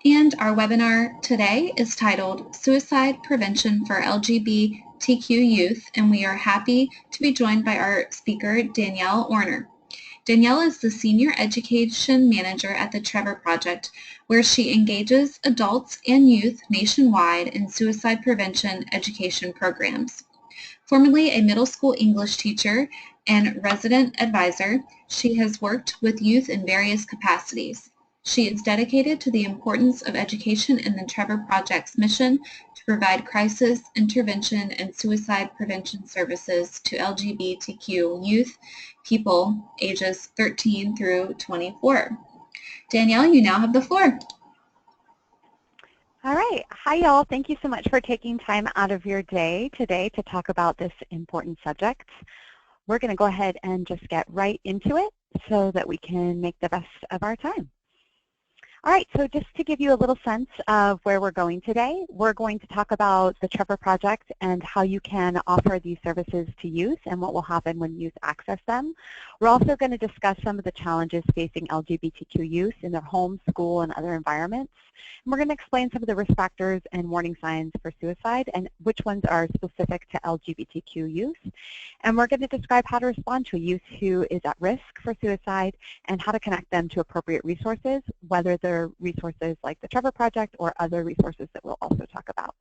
And our webinar today is titled Suicide Prevention for LGBTQ Youth, and we are happy to be joined by our speaker, Danielle Orner. Danielle is the Senior Education Manager at the Trevor Project, where she engages adults and youth nationwide in suicide prevention education programs. Formerly a middle school English teacher and resident advisor, she has worked with youth in various capacities. She is dedicated to the importance of education in the Trevor Project's mission to provide crisis intervention and suicide prevention services to LGBTQ youth people ages 13 through 24. Danielle, you now have the floor. All right. Hi, y'all. Thank you so much for taking time out of your day today to talk about this important subject. We're going to go ahead and just get right into it so that we can make the best of our time. All right, so just to give you a little sense of where we're going today, we're going to talk about the Trevor Project and how you can offer these services to youth and what will happen when youth access them. We're also going to discuss some of the challenges facing LGBTQ youth in their home, school, and other environments. And we're going to explain some of the risk factors and warning signs for suicide and which ones are specific to LGBTQ youth. And we're going to describe how to respond to a youth who is at risk for suicide and how to connect them to appropriate resources, whether they're resources like the Trevor Project or other resources that we'll also talk about.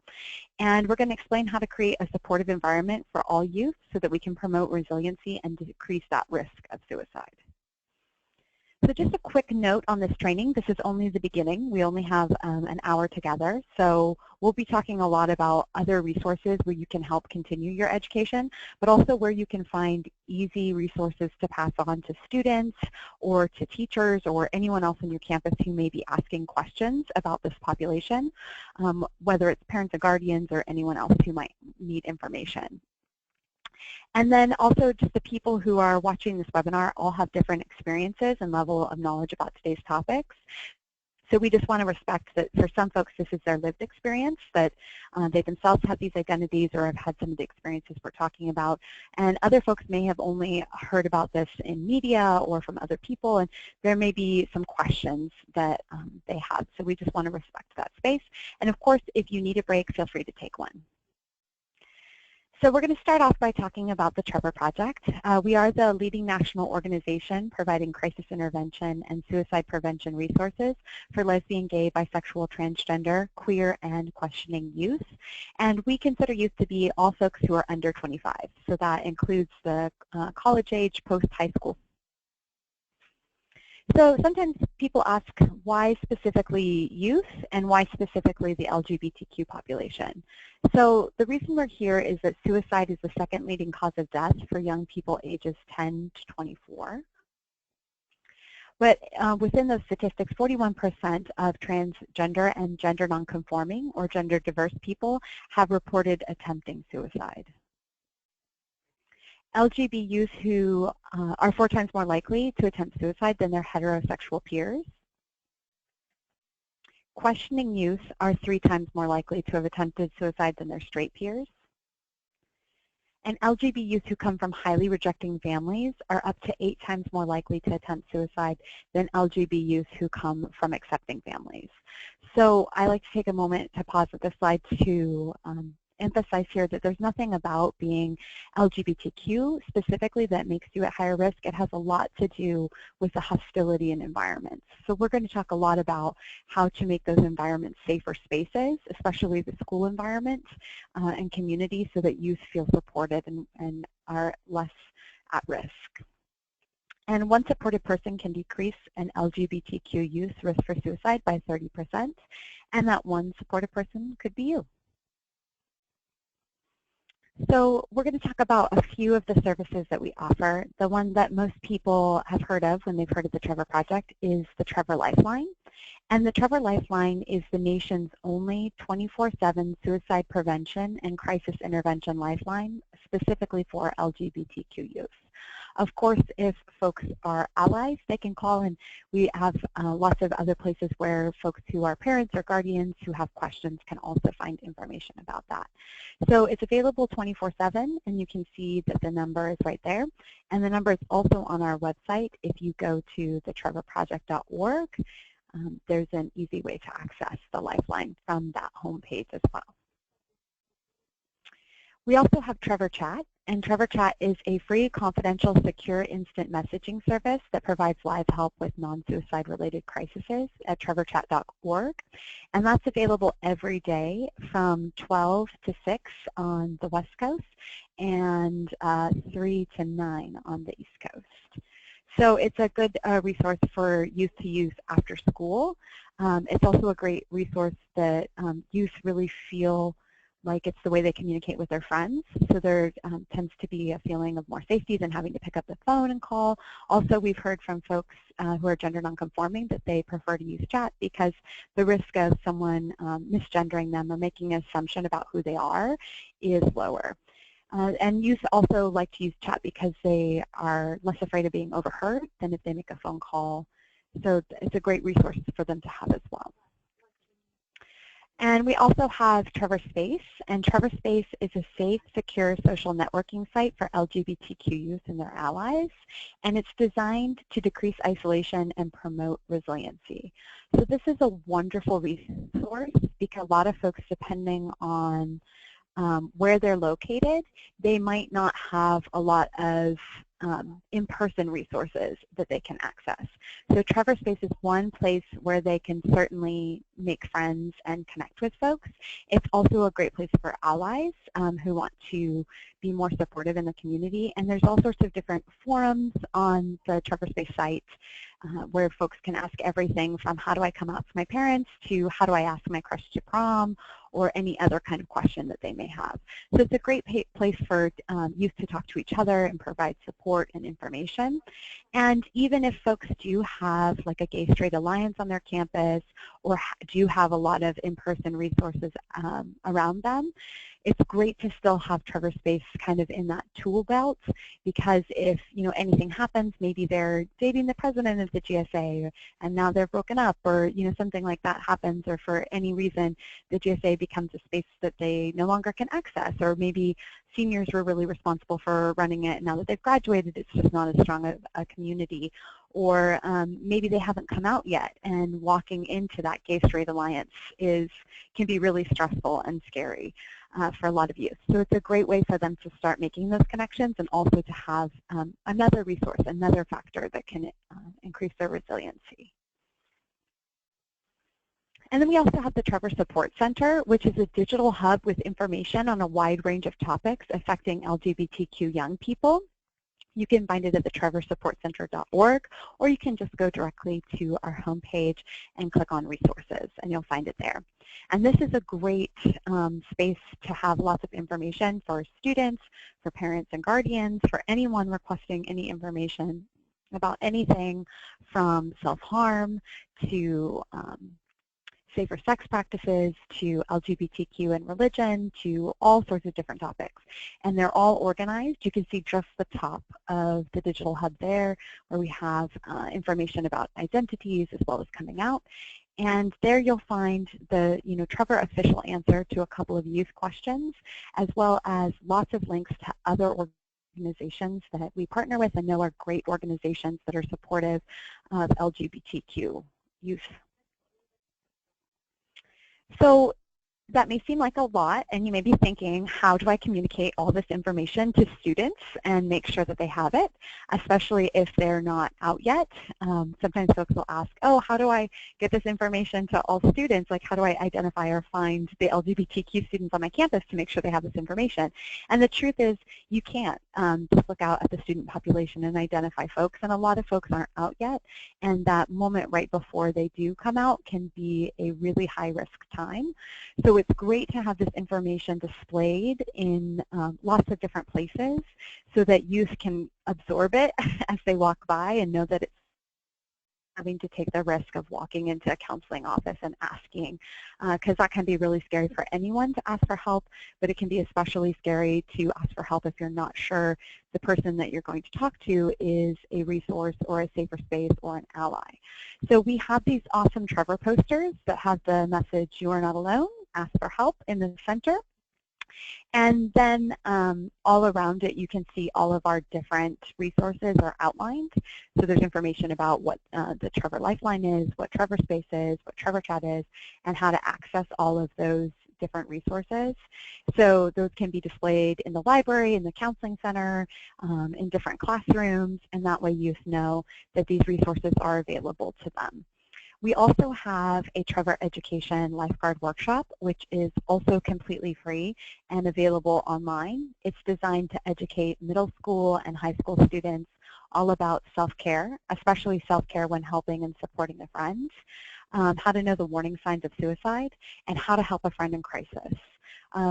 And we're going to explain how to create a supportive environment for all youth so that we can promote resiliency and decrease that risk of suicide. So just a quick note on this training. This is only the beginning. We only have an hour together. So we'll be talking a lot about other resources where you can help continue your education, but also where you can find easy resources to pass on to students or to teachers or anyone else on your campus who may be asking questions about this population, whether it's parents or guardians or anyone else who might need information. And then also just the people who are watching this webinar all have different experiences and level of knowledge about today's topics. So we just want to respect that for some folks this is their lived experience, that they themselves have these identities or have had some of the experiences we're talking about. And other folks may have only heard about this in media or from other people, and there may be some questions that they have. So we just want to respect that space. And of course, if you need a break, feel free to take one. So we're going to start off by talking about the Trevor Project. We are the leading national organization providing crisis intervention and suicide prevention resources for lesbian, gay, bisexual, transgender, queer, and questioning youth. And we consider youth to be all folks who are under 25. So that includes the college age, post-high school. So sometimes people ask why specifically youth and why specifically the LGBTQ population. So the reason we're here is that suicide is the second leading cause of death for young people ages 10 to 24. But within those statistics, 41% of transgender and gender nonconforming or gender diverse people have reported attempting suicide. LGBT youth who are 4 times more likely to attempt suicide than their heterosexual peers. Questioning youth are 3 times more likely to have attempted suicide than their straight peers. And LGBT youth who come from highly rejecting families are up to 8 times more likely to attempt suicide than LGBT youth who come from accepting families. So I like to take a moment to pause at this slide to emphasize here that there's nothing about being LGBTQ specifically that makes you at higher risk. It has a lot to do with the hostility in environments. So we're going to talk a lot about how to make those environments safer spaces, especially the school environment and community, so that youth feel supported and are less at risk. And one supported person can decrease an LGBTQ youth risk for suicide by 30%, and that one supported person could be you. So we're going to talk about a few of the services that we offer. The one that most people have heard of when they've heard of the Trevor Project is the Trevor Lifeline. And the Trevor Lifeline is the nation's only 24/7 suicide prevention and crisis intervention lifeline, specifically for LGBTQ youth. Of course, if folks are allies, they can call, and we have lots of other places where folks who are parents or guardians who have questions can also find information about that. So it's available 24/7, and you can see that the number is right there. And the number is also on our website if you go to thetrevorproject.org. there's an easy way to access the Lifeline from that homepage as well. We also have Trevor Chat, and Trevor Chat is a free, confidential, secure instant messaging service that provides live help with non-suicide related crises at trevorchat.org. And that's available every day from 12 to 6 on the West Coast and 3 to 9 on the East Coast. So it's a good resource for youth to use after school. It's also a great resource that youth really feel like it's the way they communicate with their friends. So there tends to be a feeling of more safety than having to pick up the phone and call. Also, we've heard from folks who are gender nonconforming that they prefer to use chat because the risk of someone misgendering them or making an assumption about who they are is lower. And youth also like to use chat because they are less afraid of being overheard than if they make a phone call. So it's a great resource for them to have as well. And we also have Trevor Space, and Trevor Space is a safe, secure social networking site for LGBTQ youth and their allies, and it's designed to decrease isolation and promote resiliency. So this is a wonderful resource because a lot of folks, depending on where they're located, they might not have a lot of in-person resources that they can access. So Trevor Space is one place where they can certainly make friends and connect with folks. It's also a great place for allies who want to be more supportive in the community. And there's all sorts of different forums on the Trevor Space site where folks can ask everything from how do I come out to my parents to how do I ask my crush to prom or any other kind of question that they may have. So it's a great place for youth to talk to each other and provide support and information. And even if folks do have like a Gay Straight Alliance on their campus or do have a lot of in-person resources around them, it's great to still have Trevor Space kind of in that tool belt because if anything happens, maybe they're dating the president of the GSA and now they're broken up, or something like that happens, or for any reason the GSA becomes a space that they no longer can access, or maybe seniors were really responsible for running it and now that they've graduated it's just not as strong a community, or maybe they haven't come out yet and walking into that Gay Straight Alliance can be really stressful and scary for a lot of youth. So it's a great way for them to start making those connections and also to have another resource, another factor that can increase their resiliency. And then we also have the Trevor Support Center, which is a digital hub with information on a wide range of topics affecting LGBTQ young people. You can find it at the trevorsupportcenter.org, or you can just go directly to our homepage and click on resources, and you'll find it there. And this is a great space to have lots of information for students, for parents and guardians, for anyone requesting any information about anything from self-harm to safer sex practices to LGBTQ and religion to all sorts of different topics. And they're all organized. You can see just the top of the digital hub there where we have information about identities as well as coming out. And there you'll find the Trevor official answer to a couple of youth questions, as well as lots of links to other organizations that we partner with and know are great organizations that are supportive of LGBTQ youth. So that may seem like a lot, and you may be thinking, how do I communicate all this information to students and make sure that they have it, especially if they're not out yet? Sometimes folks will ask, oh, how do I get this information to all students? Like, how do I identify or find the LGBTQ students on my campus to make sure they have this information? And the truth is, you can't just look out at the student population and identify folks, and a lot of folks aren't out yet, and that moment right before they do come out can be a really high-risk time. So it's great to have this information displayed in lots of different places so that youth can absorb it as they walk by and know that it's having to take the risk of walking into a counseling office and asking, because that can be really scary for anyone to ask for help, but it can be especially scary to ask for help if you're not sure the person that you're going to talk to is a resource or a safer space or an ally. So we have these awesome Trevor posters that have the message, "You are not alone, ask for help," in the center. And then all around it, you can see all of our different resources are outlined. So there's information about what the Trevor Lifeline is, what Trevor Space is, what Trevor Chat is, and how to access all of those different resources. So those can be displayed in the library, in the counseling center, in different classrooms, and that way youth know that these resources are available to them. We also have a Trevor Education Lifeguard Workshop, which is also completely free and available online. It's designed to educate middle school and high school students all about self-care, especially self-care when helping and supporting a friend, how to know the warning signs of suicide, and how to help a friend in crisis.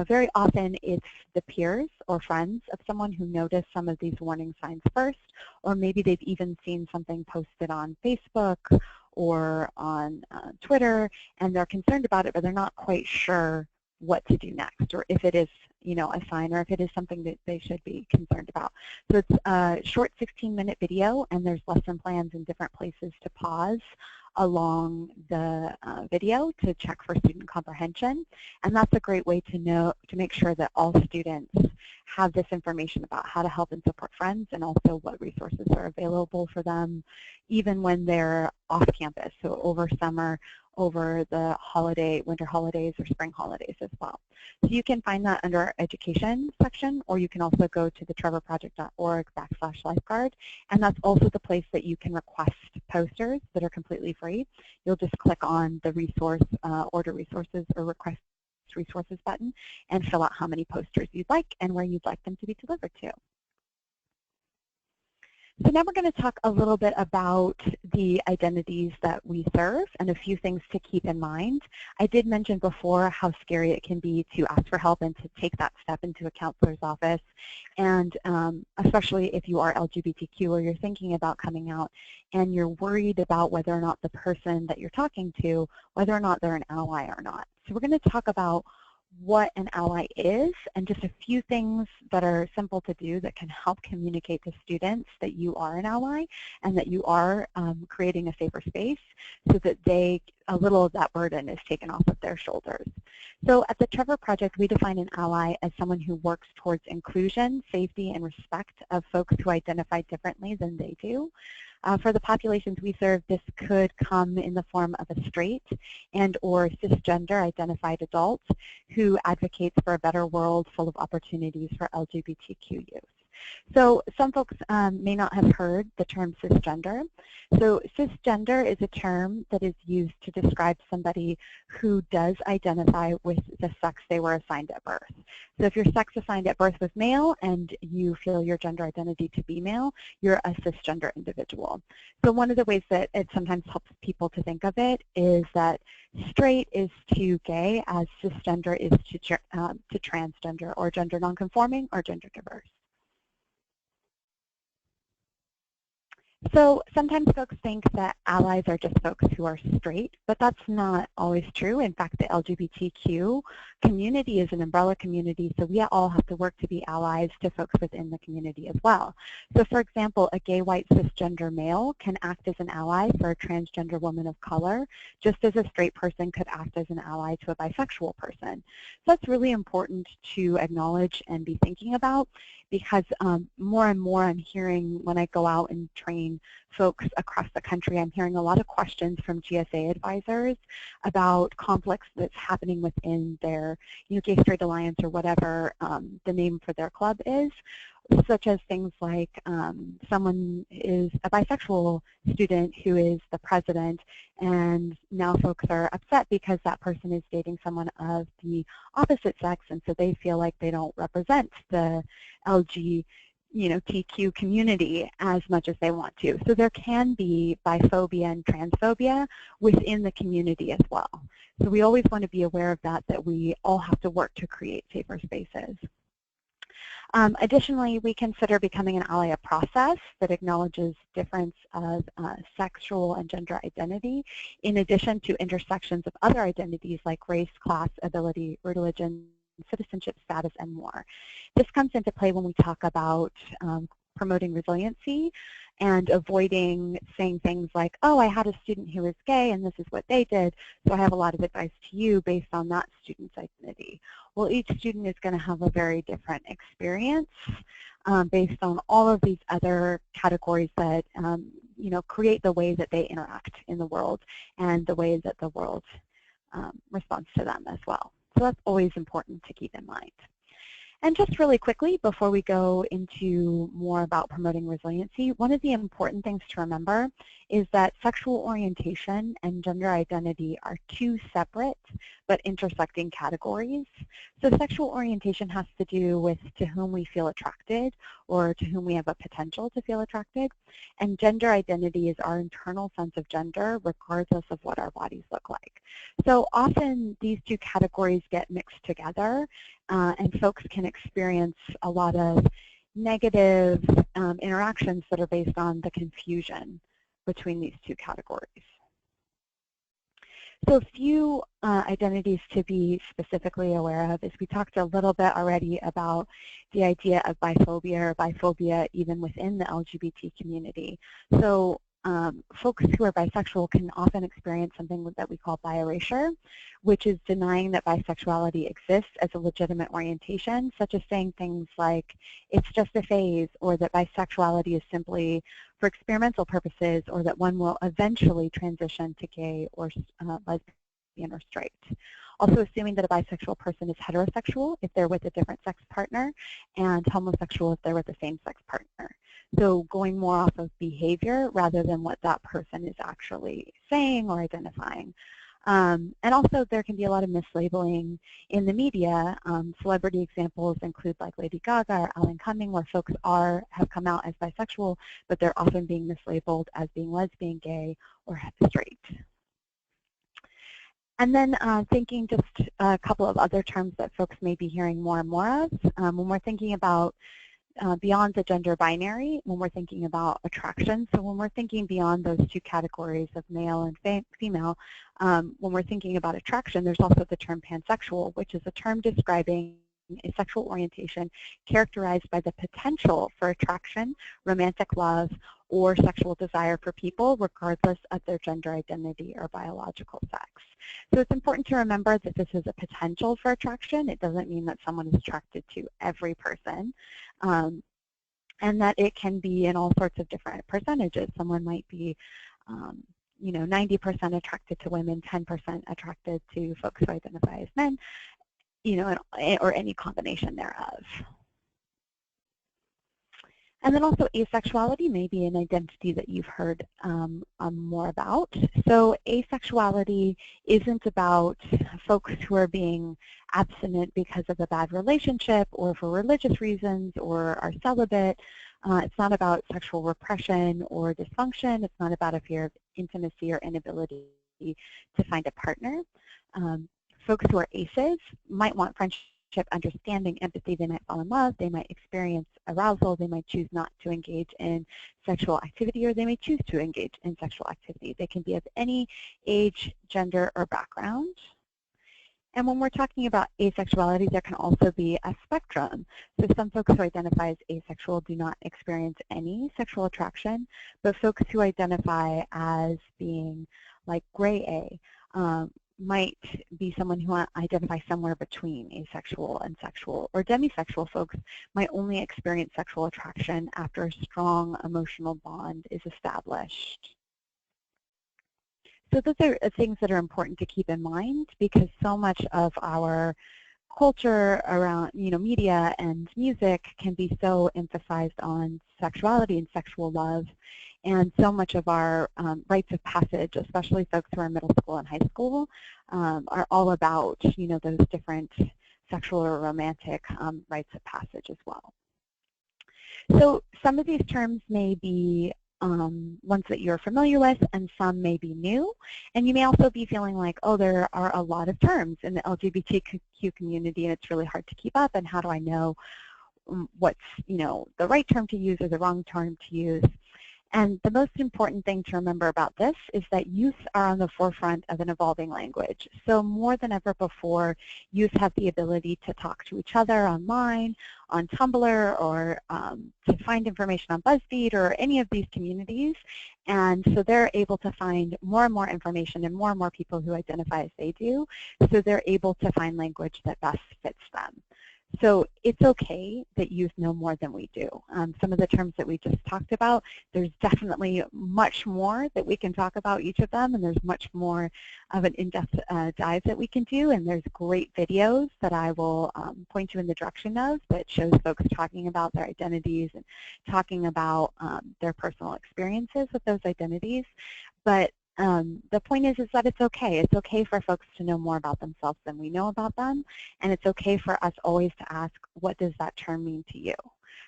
Very often it's the peers or friends of someone who notice some of these warning signs first, or maybe they've even seen something posted on Facebook or on Twitter, and they're concerned about it, but they're not quite sure what to do next, or if it is, a sign, or if it is something that they should be concerned about. So it's a short 16-minute video, and there's lesson plans in different places to pause along the video to check for student comprehension. And that's a great way to make sure that all students have this information about how to help and support friends, and also what resources are available for them even when they're off campus, so over summer, over the winter holidays or spring holidays as well. So you can find that under our education section, or you can also go to the trevorproject.org/lifeguard, and that's also the place that you can request posters that are completely free. You'll just click on the resource, order resources or request resources button, and fill out how many posters you'd like and where you'd like them to be delivered to. So now we're going to talk a little bit about the identities that we serve and a few things to keep in mind. I did mention before how scary it can be to ask for help and to take that step into a counselor's office, and especially if you are LGBTQ or you're thinking about coming out and you're worried about whether or not the person that you're talking to, whether or not they're an ally or not. So we're going to talk about what an ally is, and just a few things that are simple to do that can help communicate to students that you are an ally and that you are creating a safer space, so that a little of that burden is taken off of their shoulders. So at the Trevor Project, we define an ally as someone who works towards inclusion, safety, and respect of folks who identify differently than they do. For the populations we serve, this could come in the form of a straight and or cisgender identified adult who advocates for a better world full of opportunities for LGBTQ youth. So some folks may not have heard the term cisgender. So cisgender is a term that is used to describe somebody who does identify with the sex they were assigned at birth. So if your sex assigned at birth was male and you feel your gender identity to be male, you're a cisgender individual. So one of the ways that it sometimes helps people to think of it is that straight is to gay, as cisgender is to transgender, or gender nonconforming, or gender diverse. So sometimes folks think that allies are just folks who are straight, but that's not always true. In fact, the LGBTQ community is an umbrella community, so we all have to work to be allies to folks within the community as well. So for example, a gay white cisgender male can act as an ally for a transgender woman of color, just as a straight person could act as an ally to a bisexual person. So that's really important to acknowledge and be thinking about, because more and more I'm hearing when I go out and train folks across the country, I'm hearing a lot of questions from GSA advisors about conflicts that's happening within their Gay Straight Alliance, or whatever the name for their club is, such as things like someone is a bisexual student who is the president, and now folks are upset because that person is dating someone of the opposite sex, and so they feel like they don't represent the LGBTQ community as much as they want to. So there can be biphobia and transphobia within the community as well. So we always want to be aware of that we all have to work to create safer spaces. Additionally, we consider becoming an ally a process that acknowledges difference of sexual and gender identity, in addition to intersections of other identities like race, class, ability, religion, citizenship status, and more. This comes into play when we talk about promoting resiliency and avoiding saying things like, oh, I had a student who was gay and this is what they did, so I have a lot of advice to you based on that student's identity. Well, each student is going to have a very different experience based on all of these other categories that create the way that they interact in the world and the way that the world responds to them as well. So that's always important to keep in mind. And just really quickly, before we go into more about promoting resiliency, one of the important things to remember is that sexual orientation and gender identity are two separate but intersecting categories. So sexual orientation has to do with to whom we feel attracted or to whom we have a potential to feel attracted. And gender identity is our internal sense of gender regardless of what our bodies look like. So often these two categories get mixed together and folks can experience a lot of negative interactions that are based on the confusion between these two categories. So a few identities to be specifically aware of is we talked a little bit already about the idea of biphobia or biphobia even within the LGBT community. So folks who are bisexual can often experience something that we call bi-erasure, which is denying that bisexuality exists as a legitimate orientation, such as saying things like, it's just a phase, or that bisexuality is simply for experimental purposes, or that one will eventually transition to gay or lesbian or straight. Also assuming that a bisexual person is heterosexual if they're with a different sex partner, and homosexual if they're with a same-sex partner. So going more off of behavior rather than what that person is actually saying or identifying. And also there can be a lot of mislabeling in the media. Celebrity examples include like Lady Gaga or Alan Cumming, where folks have come out as bisexual, but they're often being mislabeled as being lesbian, gay, or straight. And then thinking just a couple of other terms that folks may be hearing more and more of. When we're thinking about beyond the gender binary, when we're thinking about attraction, so when we're thinking beyond those two categories of male and female, when we're thinking about attraction, there's also the term pansexual, which is a term describing a sexual orientation characterized by the potential for attraction, romantic love, or sexual desire for people, regardless of their gender identity or biological sex. So it's important to remember that this is a potential for attraction. It doesn't mean that someone is attracted to every person, and that it can be in all sorts of different percentages. Someone might be 90% attracted to women, 10% attracted to folks who identify as men, or any combination thereof. And then also asexuality may be an identity that you've heard more about. So asexuality isn't about folks who are being abstinent because of a bad relationship or for religious reasons or are celibate. It's not about sexual repression or dysfunction. It's not about a fear of intimacy or inability to find a partner. Folks who are aces might want friendship, understanding, empathy. They might fall in love. They might experience arousal. They might choose not to engage in sexual activity, or they may choose to engage in sexual activity. They can be of any age, gender, or background. And when we're talking about asexuality, there can also be a spectrum. So some folks who identify as asexual do not experience any sexual attraction, but folks who identify as being like gray A might be someone who identifies somewhere between asexual and sexual, or demisexual folks might only experience sexual attraction after a strong emotional bond is established. So those are things that are important to keep in mind, because so much of our culture around media and music can be so emphasized on sexuality and sexual love, and so much of our rites of passage, especially folks who are in middle school and high school, are all about those different sexual or romantic rites of passage as well. So some of these terms may be ones that you're familiar with, and some may be new. And you may also be feeling like, oh, there are a lot of terms in the LGBTQ community, and it's really hard to keep up, and how do I know what's the right term to use or the wrong term to use? And the most important thing to remember about this is that youth are on the forefront of an evolving language. So more than ever before, youth have the ability to talk to each other online, on Tumblr, or to find information on BuzzFeed or any of these communities. And so they're able to find more and more information and more people who identify as they do. So they're able to find language that best fits them. So it's okay that youth know more than we do. Some of the terms that we just talked about, there's definitely much more that we can talk about each of them, and there's much more of an in-depth dive that we can do, and there's great videos that I will point you in the direction of that shows folks talking about their identities and talking about their personal experiences with those identities. But the point is that it's okay. It's okay for folks to know more about themselves than we know about them, and it's okay for us always to ask, what does that term mean to you?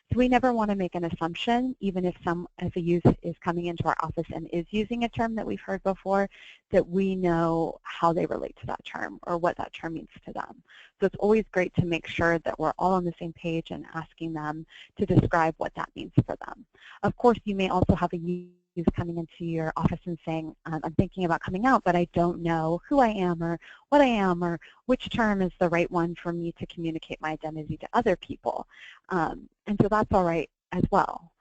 So we never want to make an assumption, even if a youth is coming into our office and is using a term that we've heard before, that we know how they relate to that term or what that term means to them. So it's always great to make sure that we're all on the same page and asking them to describe what that means for them. Of course, you may also have a youth coming into your office and saying, I'm thinking about coming out, but I don't know who I am or what I am or which term is the right one for me to communicate my identity to other people. And so that's all right as well.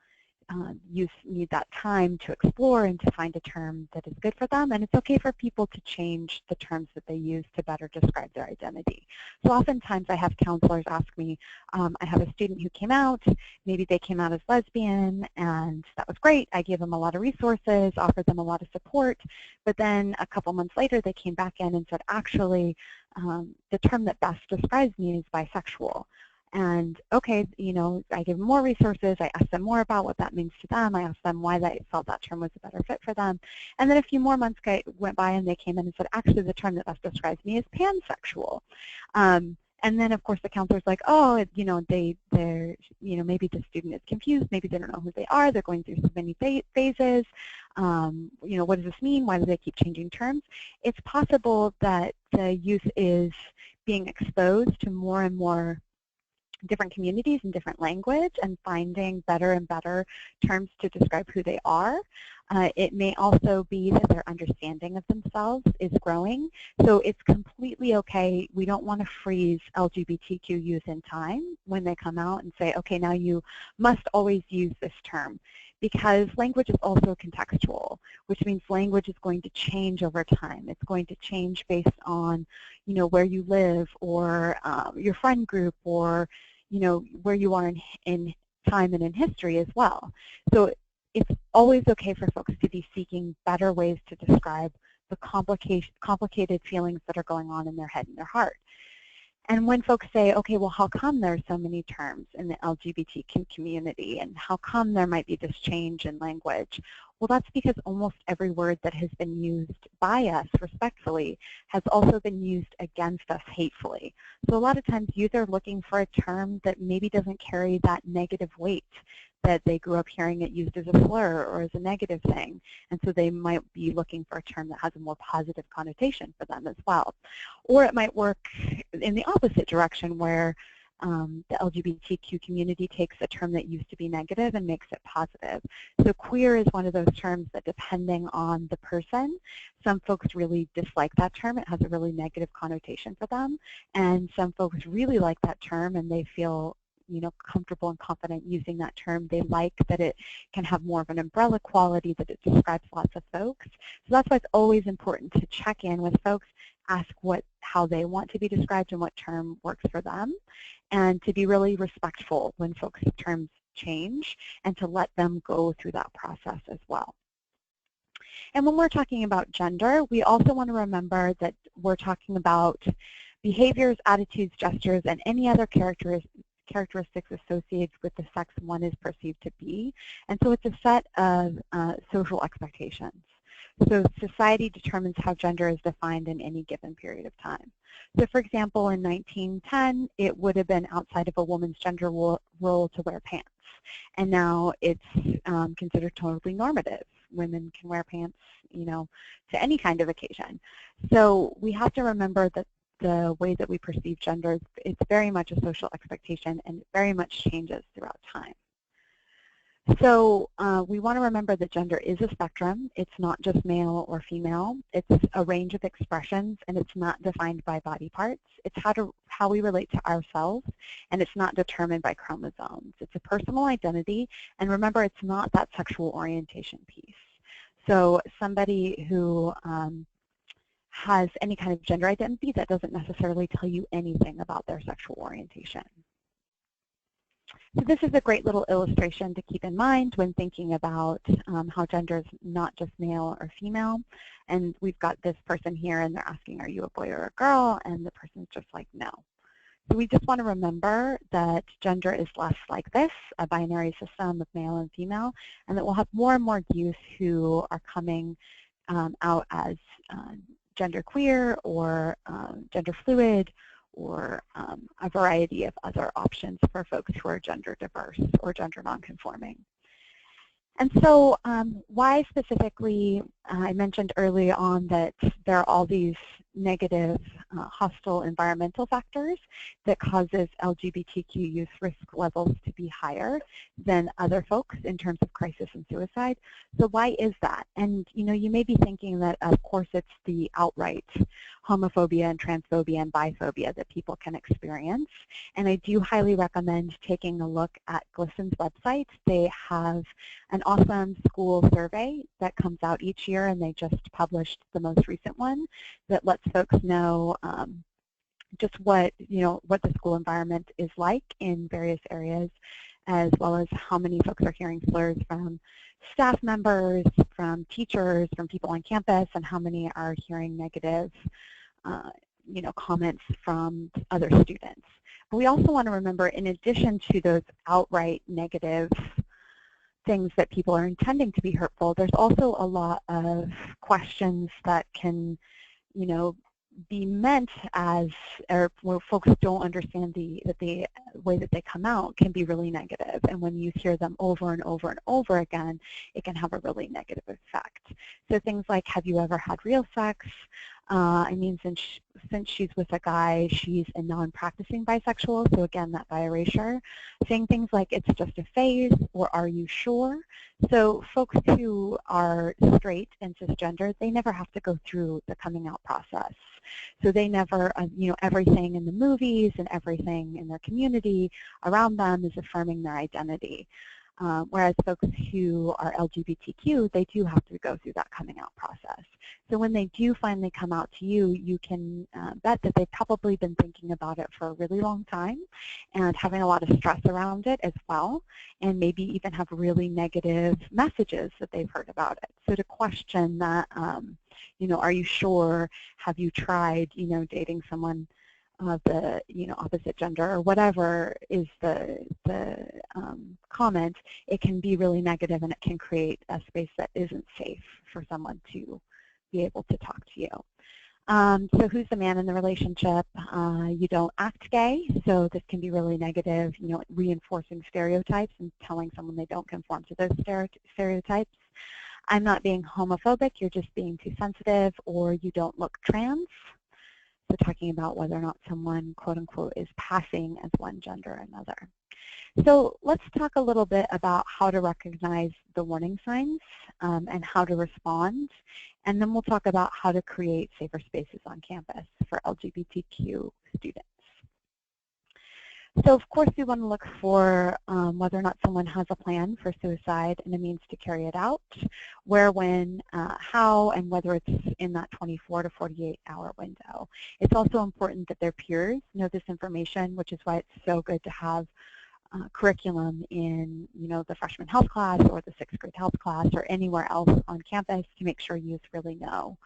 Youth need that time to explore and to find a term that is good for them, and it's okay for people to change the terms that they use to better describe their identity. So oftentimes I have counselors ask me, I have a student who came out, maybe they came out as lesbian, and that was great. I gave them a lot of resources, offered them a lot of support, but then a couple months later they came back in and said, actually, the term that best describes me is bisexual. And okay, you know, I give them more resources, I ask them more about what that means to them, I asked them why they felt that term was a better fit for them. And then a few more months went by and they came in and said, actually the term that best describes me is pansexual. And then of course the counselor's like, oh, you know, they're, you know, maybe the student is confused, maybe they don't know who they are, they're going through so many phases. You know, what does this mean? Why do they keep changing terms? It's possible that the youth is being exposed to more and more different communities and different language and finding better and better terms to describe who they are. It may also be that their understanding of themselves is growing. So it's completely okay. We don't want to freeze LGBTQ youth in time when they come out and say, okay, now you must always use this term. Because language is also contextual, which means language is going to change over time. It's going to change based on, you know, where you live or your friend group or, you know, where you are in time and in history as well. So it's always okay for folks to be seeking better ways to describe the complicated feelings that are going on in their head and their heart. And when folks say, okay, well, how come there are so many terms in the LGBTQ community, and how come there might be this change in language? Well, that's because almost every word that has been used by us respectfully has also been used against us hatefully. So a lot of times youth are looking for a term that maybe doesn't carry that negative weight that they grew up hearing it used as a slur or as a negative thing. And so they might be looking for a term that has a more positive connotation for them as well. Or it might work in the opposite direction where the LGBTQ community takes a term that used to be negative and makes it positive. So queer is one of those terms that, depending on the person, some folks really dislike that term. It has a really negative connotation for them. And some folks really like that term and they feel, you know, comfortable and confident using that term. They like that it can have more of an umbrella quality, that it describes lots of folks. So that's why it's always important to check in with folks, ask how they want to be described and what term works for them, and to be really respectful when folks' terms change and to let them go through that process as well. And when we're talking about gender, we also want to remember that we're talking about behaviors, attitudes, gestures, and any other characteristics associated with the sex one is perceived to be. And so it's a set of social expectations. So society determines how gender is defined in any given period of time. So for example, in 1910, it would have been outside of a woman's gender role to wear pants. And now it's considered totally normative. Women can wear pants, you know, to any kind of occasion. So we have to remember that the way that we perceive gender, it's very much a social expectation and it very much changes throughout time. So we want to remember that gender is a spectrum. It's not just male or female. It's a range of expressions, and it's not defined by body parts. It's how we relate to ourselves, and it's not determined by chromosomes. It's a personal identity, and remember, it's not that sexual orientation piece. So somebody who has any kind of gender identity, that doesn't necessarily tell you anything about their sexual orientation. So this is a great little illustration to keep in mind when thinking about how gender is not just male or female. And we've got this person here, and they're asking, are you a boy or a girl? And the person's just like, no. So we just want to remember that gender is less like this, a binary system of male and female, and that we'll have more and more youth who are coming out as genderqueer or gender fluid, or a variety of other options for folks who are gender diverse or gender nonconforming. And so why specifically, I mentioned early on that there are all these negative hostile environmental factors that causes LGBTQ youth risk levels to be higher than other folks in terms of crisis and suicide. So why is that? And you may be thinking that of course it's the outright homophobia and transphobia and biphobia that people can experience. And I do highly recommend taking a look at GLSEN's website. They have an awesome school survey that comes out each year, and they just published the most recent one that lets folks know just what the school environment is like in various areas, as well as how many folks are hearing slurs from staff members, from teachers, from people on campus, and how many are hearing negative comments from other students. But we also want to remember, in addition to those outright negative things that people are intending to be hurtful, there's also a lot of questions that can, be meant as, or where folks don't understand that the way that they come out can be really negative. And when you hear them over and over and over again, it can have a really negative effect. So things like, have you ever had real sex? I mean, since she's with a guy, she's a non-practicing bisexual, so again, that bi erasure. Saying things like, it's just a phase, or are you sure? So folks who are straight and cisgender, they never have to go through the coming out process. So they never, everything in the movies and everything in their community around them is affirming their identity. Whereas folks who are LGBTQ, they do have to go through that coming out process. So when they do finally come out to you, you can bet that they've probably been thinking about it for a really long time and having a lot of stress around it as well, and maybe even have really negative messages that they've heard about it. So to question that, are you sure? Have you tried, dating someone of the opposite gender, or whatever is the comment, it can be really negative, and it can create a space that isn't safe for someone to be able to talk to you. So who's the man in the relationship? You don't act gay, so this can be really negative, reinforcing stereotypes and telling someone they don't conform to those stereotypes. I'm not being homophobic, you're just being too sensitive, or you don't look trans. So talking about whether or not someone, quote unquote, is passing as one gender or another. So let's talk a little bit about how to recognize the warning signs and how to respond. And then we'll talk about how to create safer spaces on campus for LGBTQ students. So of course we want to look for whether or not someone has a plan for suicide and a means to carry it out, where, when, how, and whether it's in that 24 to 48 hour window. It's also important that their peers know this information, which is why it's so good to have curriculum in the freshman health class or the 6th grade health class or anywhere else on campus to make sure youth really know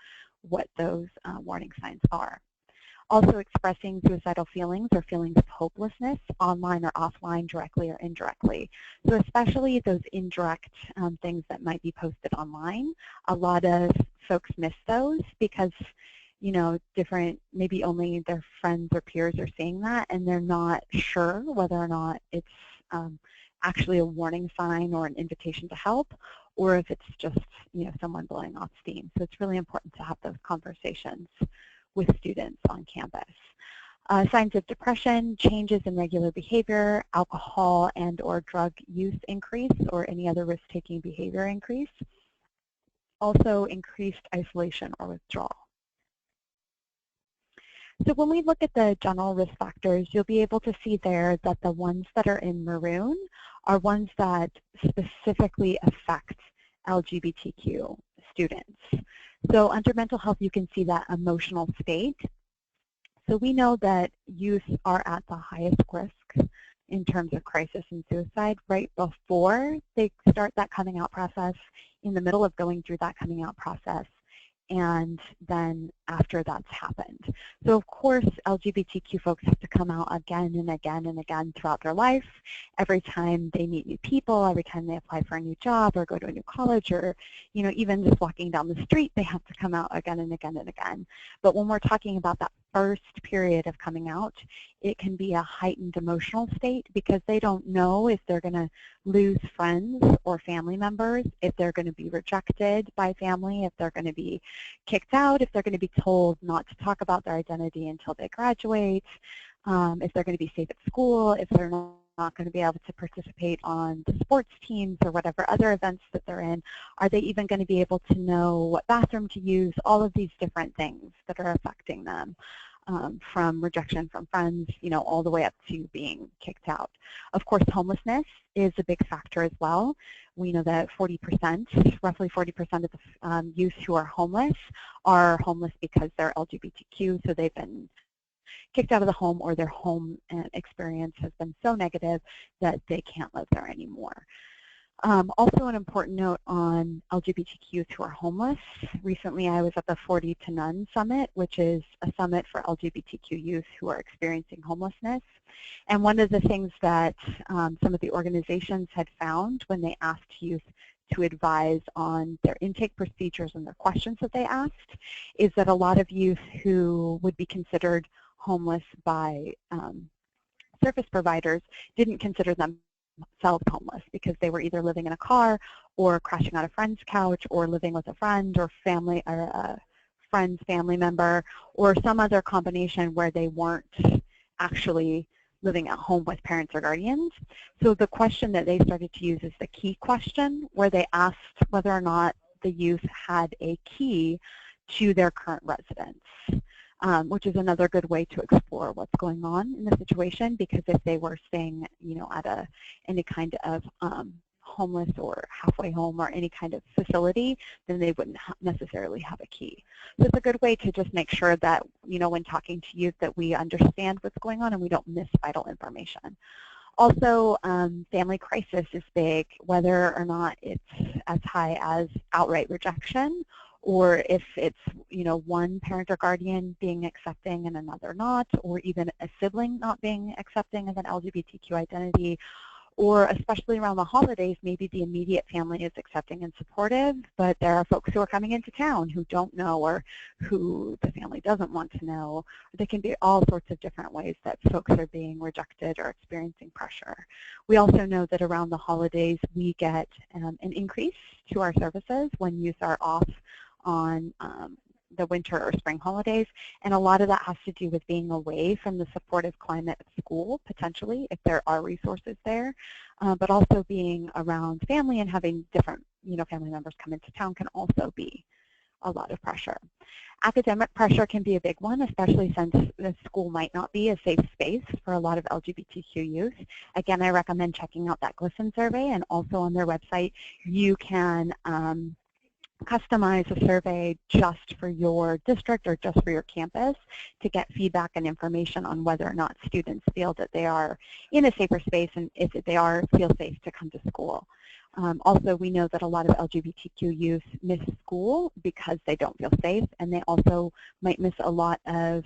what those warning signs are. Also expressing suicidal feelings or feelings of hopelessness online or offline, directly or indirectly. So especially those indirect things that might be posted online, a lot of folks miss those because maybe only their friends or peers are seeing that, and they're not sure whether or not it's actually a warning sign or an invitation to help, or if it's just someone blowing off steam. So it's really important to have those conversations with students on campus. Signs of depression, changes in regular behavior, alcohol and or drug use increase, or any other risk-taking behavior increase. Also increased isolation or withdrawal. So when we look at the general risk factors, you'll be able to see there that the ones that are in maroon are ones that specifically affect LGBTQ students. So under mental health, you can see that emotional state. So we know that youth are at the highest risk in terms of crisis and suicide right before they start that coming out process, in the middle of going through that coming out process, and then after that's happened. So of course, LGBTQ folks have to come out again and again and again throughout their life. Every time they meet new people, every time they apply for a new job or go to a new college, or even just walking down the street, they have to come out again and again and again. But when we're talking about that first period of coming out, it can be a heightened emotional state because they don't know if they're going to lose friends or family members, if they're going to be rejected by family, if they're going to be kicked out, if they're going to be told not to talk about their identity until they graduate, if they're going to be safe at school, if they're not going to be able to participate on the sports teams or whatever other events that they're in. Are they even going to be able to know what bathroom to use? All of these different things that are affecting them. From rejection from friends, all the way up to being kicked out. Of course, homelessness is a big factor as well. We know that 40%, roughly 40% of the youth who are homeless because they're LGBTQ, so they've been kicked out of the home, or their home experience has been so negative that they can't live there anymore. Also an important note on LGBTQ who are homeless. Recently I was at the 40 to None Summit, which is a summit for LGBTQ youth who are experiencing homelessness. And one of the things that some of the organizations had found when they asked youth to advise on their intake procedures and their questions that they asked is that a lot of youth who would be considered homeless by service providers didn't consider themselves homeless because they were either living in a car or crashing on a friend's couch or living with a friend or family or a friend's family member or some other combination where they weren't actually living at home with parents or guardians. So the question that they started to use is the key question, where they asked whether or not the youth had a key to their current residence. Which is another good way to explore what's going on in the situation, because if they were staying, at any kind of homeless or halfway home or any kind of facility, then they wouldn't necessarily have a key. So it's a good way to just make sure that, when talking to youth, that we understand what's going on and we don't miss vital information. Also, family crisis is big, whether or not it's as high as outright rejection, or if it's, one parent or guardian being accepting and another not, or even a sibling not being accepting of an LGBTQ identity, or especially around the holidays, maybe the immediate family is accepting and supportive, but there are folks who are coming into town who don't know or who the family doesn't want to know. There can be all sorts of different ways that folks are being rejected or experiencing pressure. We also know that around the holidays, we get an increase to our services when youth are off on the winter or spring holidays, and a lot of that has to do with being away from the supportive climate of school, potentially, if there are resources there, but also being around family and having different, family members come into town can also be a lot of pressure. Academic pressure can be a big one, especially since the school might not be a safe space for a lot of LGBTQ youth. Again, I recommend checking out that GLSEN survey, and also on their website, you can customize a survey just for your district or just for your campus to get feedback and information on whether or not students feel that they are in a safer space, and if they are, feel safe to come to school. Also, we know that a lot of LGBTQ youth miss school because they don't feel safe, and they also might miss a lot of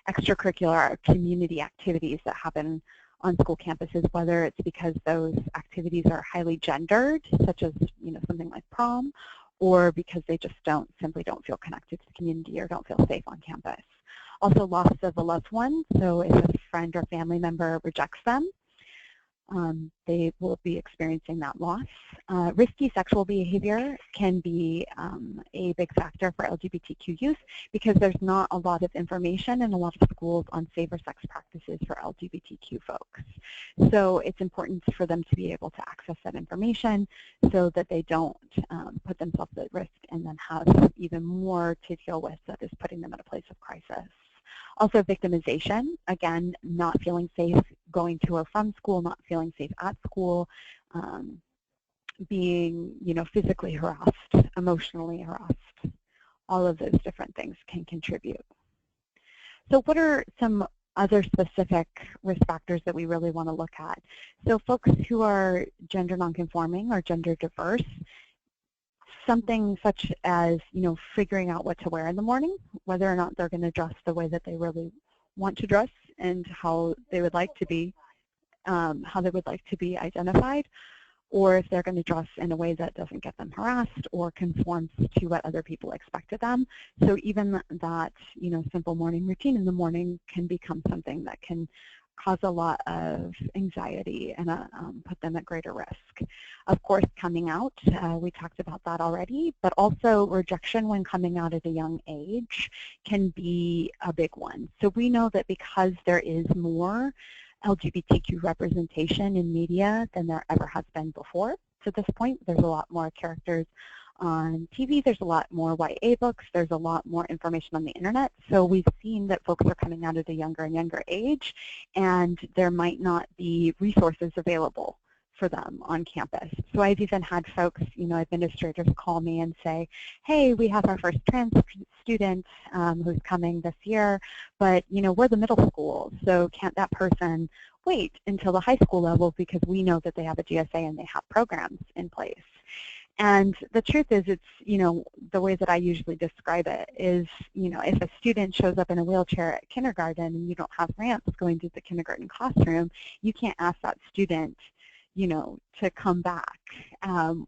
extracurricular community activities that happen on school campuses, whether it's because those activities are highly gendered, such as something like prom, or because they just simply don't feel connected to the community or don't feel safe on campus. Also, loss of a loved one, so if a friend or family member rejects them, they will be experiencing that loss. Risky sexual behavior can be a big factor for LGBTQ youth because there's not a lot of information in a lot of schools on safer sex practices for LGBTQ folks. So it's important for them to be able to access that information so that they don't put themselves at risk and then have even more to deal with that is putting them at a place of crisis. Also victimization, again, not feeling safe going to or from school, not feeling safe at school, being, physically harassed, emotionally harassed. All of those different things can contribute. So what are some other specific risk factors that we really want to look at? So folks who are gender nonconforming or gender diverse, something such as, figuring out what to wear in the morning, whether or not they're going to dress the way that they really want to dress and how they would like to be identified, or if they're going to dress in a way that doesn't get them harassed or conforms to what other people expect of them. So even that, simple morning routine in the morning can become something that can cause a lot of anxiety and put them at greater risk. Of course, coming out, we talked about that already, but also rejection when coming out at a young age can be a big one. So we know that because there is more LGBTQ representation in media than there ever has been before to this point, there's a lot more characters on TV, there's a lot more YA books, there's a lot more information on the internet. So we've seen that folks are coming out at a younger and younger age, and there might not be resources available for them on campus. So I've even had folks, administrators call me and say, hey, we have our first trans student who's coming this year, but we're the middle school, so can't that person wait until the high school level because we know that they have a GSA and they have programs in place. And the truth is, it's, the way that I usually describe it is, if a student shows up in a wheelchair at kindergarten and you don't have ramps going to the kindergarten classroom, you can't ask that student, to come back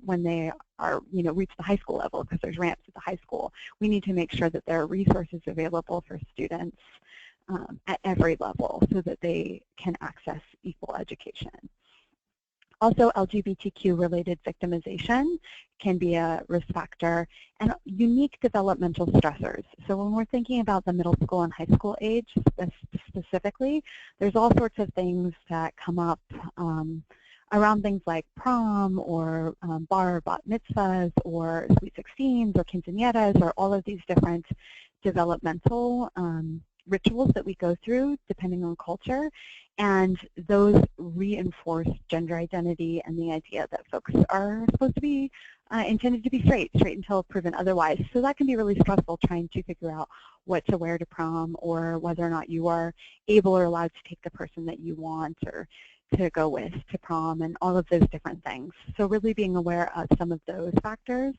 when they are, reach the high school level because there's ramps at the high school. We need to make sure that there are resources available for students at every level so that they can access equal education. Also, LGBTQ-related victimization can be a risk factor, and unique developmental stressors. So when we're thinking about the middle school and high school age specifically, there's all sorts of things that come up around things like prom or bar or bat mitzvahs or sweet 16s or quinceañeras or all of these different developmental rituals that we go through depending on culture, and those reinforce gender identity and the idea that folks are supposed to be intended to be straight until proven otherwise. So that can be really stressful trying to figure out what to wear to prom or whether or not you are able or allowed to take the person that you want or to go with to prom and all of those different things. So really being aware of some of those factors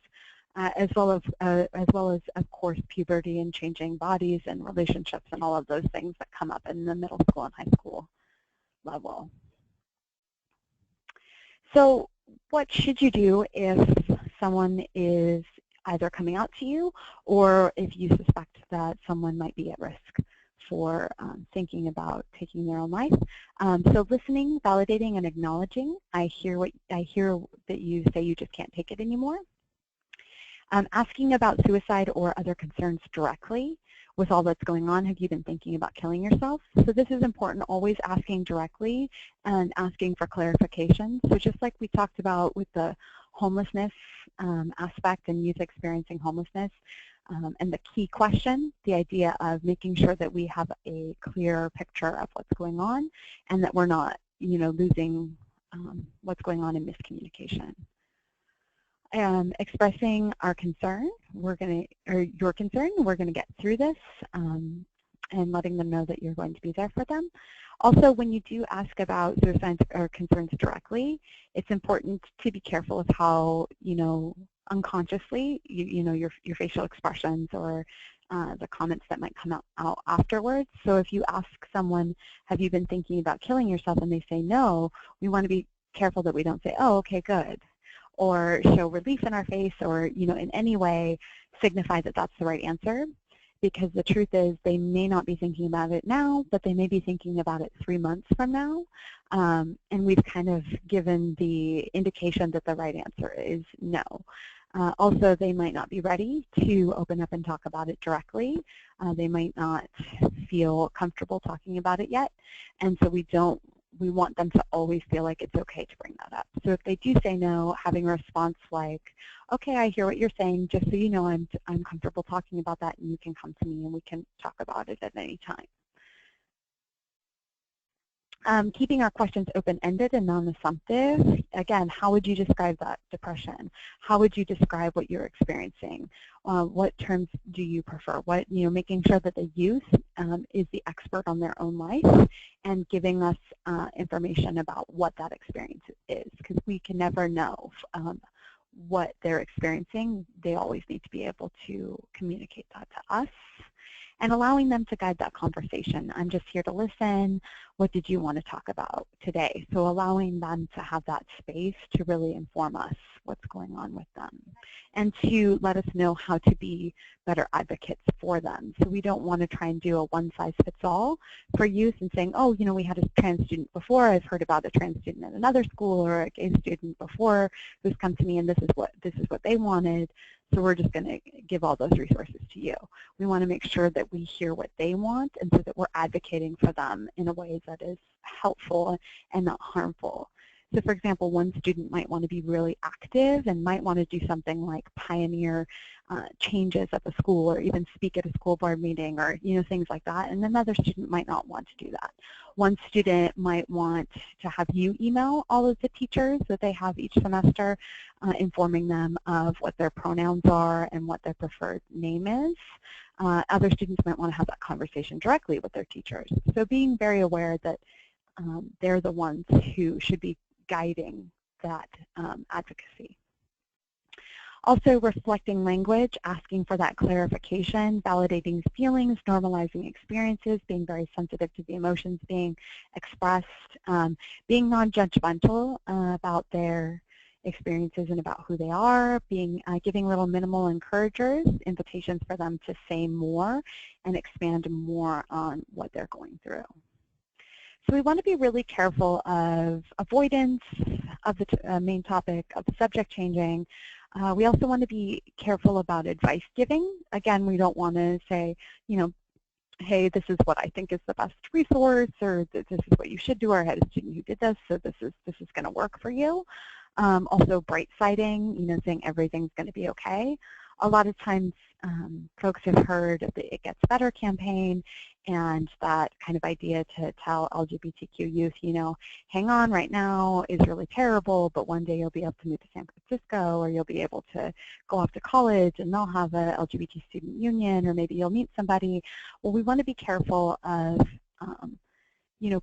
as well as, of course, puberty and changing bodies and relationships and all of those things that come up in the middle school and high school level. So what should you do if someone is either coming out to you or if you suspect that someone might be at risk for thinking about taking their own life? So listening, validating, and acknowledging. I hear that you say you just can't take it anymore. Asking about suicide or other concerns directly. With all that's going on, have you been thinking about killing yourself? So this is important, always asking directly and asking for clarification. So just like we talked about with the homelessness aspect and youth experiencing homelessness, and the key question, the idea of making sure that we have a clear picture of what's going on and that we're not, losing what's going on in miscommunication. Expressing our concern, your concern, we're going to get through this, and letting them know that you're going to be there for them. Also, when you do ask about suicide or concerns directly, it's important to be careful of how, unconsciously, your facial expressions or the comments that might come out afterwards. So if you ask someone, have you been thinking about killing yourself, and they say no, we want to be careful that we don't say, oh, okay, good, or show relief in our face or, in any way signify that that's the right answer. because the truth is they may not be thinking about it now, but they may be thinking about it 3 months from now. And we've kind of given the indication that the right answer is no. Also, they might not be ready to open up and talk about it directly. They might not feel comfortable talking about it yet. And so we want them to always feel like it's okay to bring that up. So if they do say no, having a response like, okay, I hear what you're saying, just so you know, I'm comfortable talking about that, and you can come to me and we can talk about it at any time. Keeping our questions open-ended and non-assumptive. Again, how would you describe that depression? How would you describe what you're experiencing? What terms do you prefer? Making sure that the youth is the expert on their own life and giving us information about what that experience is, because we can never know what they're experiencing. They always need to be able to communicate that to us. And allowing them to guide that conversation. I'm just here to listen. What did you want to talk about today? So allowing them to have that space to really inform us what's going on with them and to let us know how to be better advocates for them. So we don't want to try and do a one-size-fits-all for youth and saying, oh, we had a trans student before. I've heard about a trans student at another school, or a gay student before who's come to me, and this is what they wanted. So we're just going to give all those resources to you. We want to make sure that we hear what they want, and so that we're advocating for them in a way that is helpful and not harmful. So for example, one student might want to be really active and might want to do something like pioneer changes at the school, or even speak at a school board meeting, or things like that. And another student might not want to do that. One student might want to have you email all of the teachers that they have each semester, informing them of what their pronouns are and what their preferred name is. Other students might want to have that conversation directly with their teachers. So being very aware that they're the ones who should be guiding that advocacy. Also, reflecting language, asking for that clarification, validating feelings, normalizing experiences, being very sensitive to the emotions being expressed, being non-judgmental about their experiences and about who they are, giving little minimal encouragers, invitations for them to say more and expand more on what they're going through. So we want to be really careful of avoidance of the main topic of the subject changing. We also want to be careful about advice giving. Again, we don't want to say, hey, this is what I think is the best resource, or this is what you should do, or I had a student who did this, so this is going to work for you. Also bright siding, saying everything's going to be okay. A lot of times folks have heard of the It Gets Better campaign, and that kind of idea to tell LGBTQ youth, hang on, right now is really terrible, but one day you'll be able to move to San Francisco, or you'll be able to go off to college and they'll have a LGBT student union, or maybe you'll meet somebody. Well, we want to be careful of,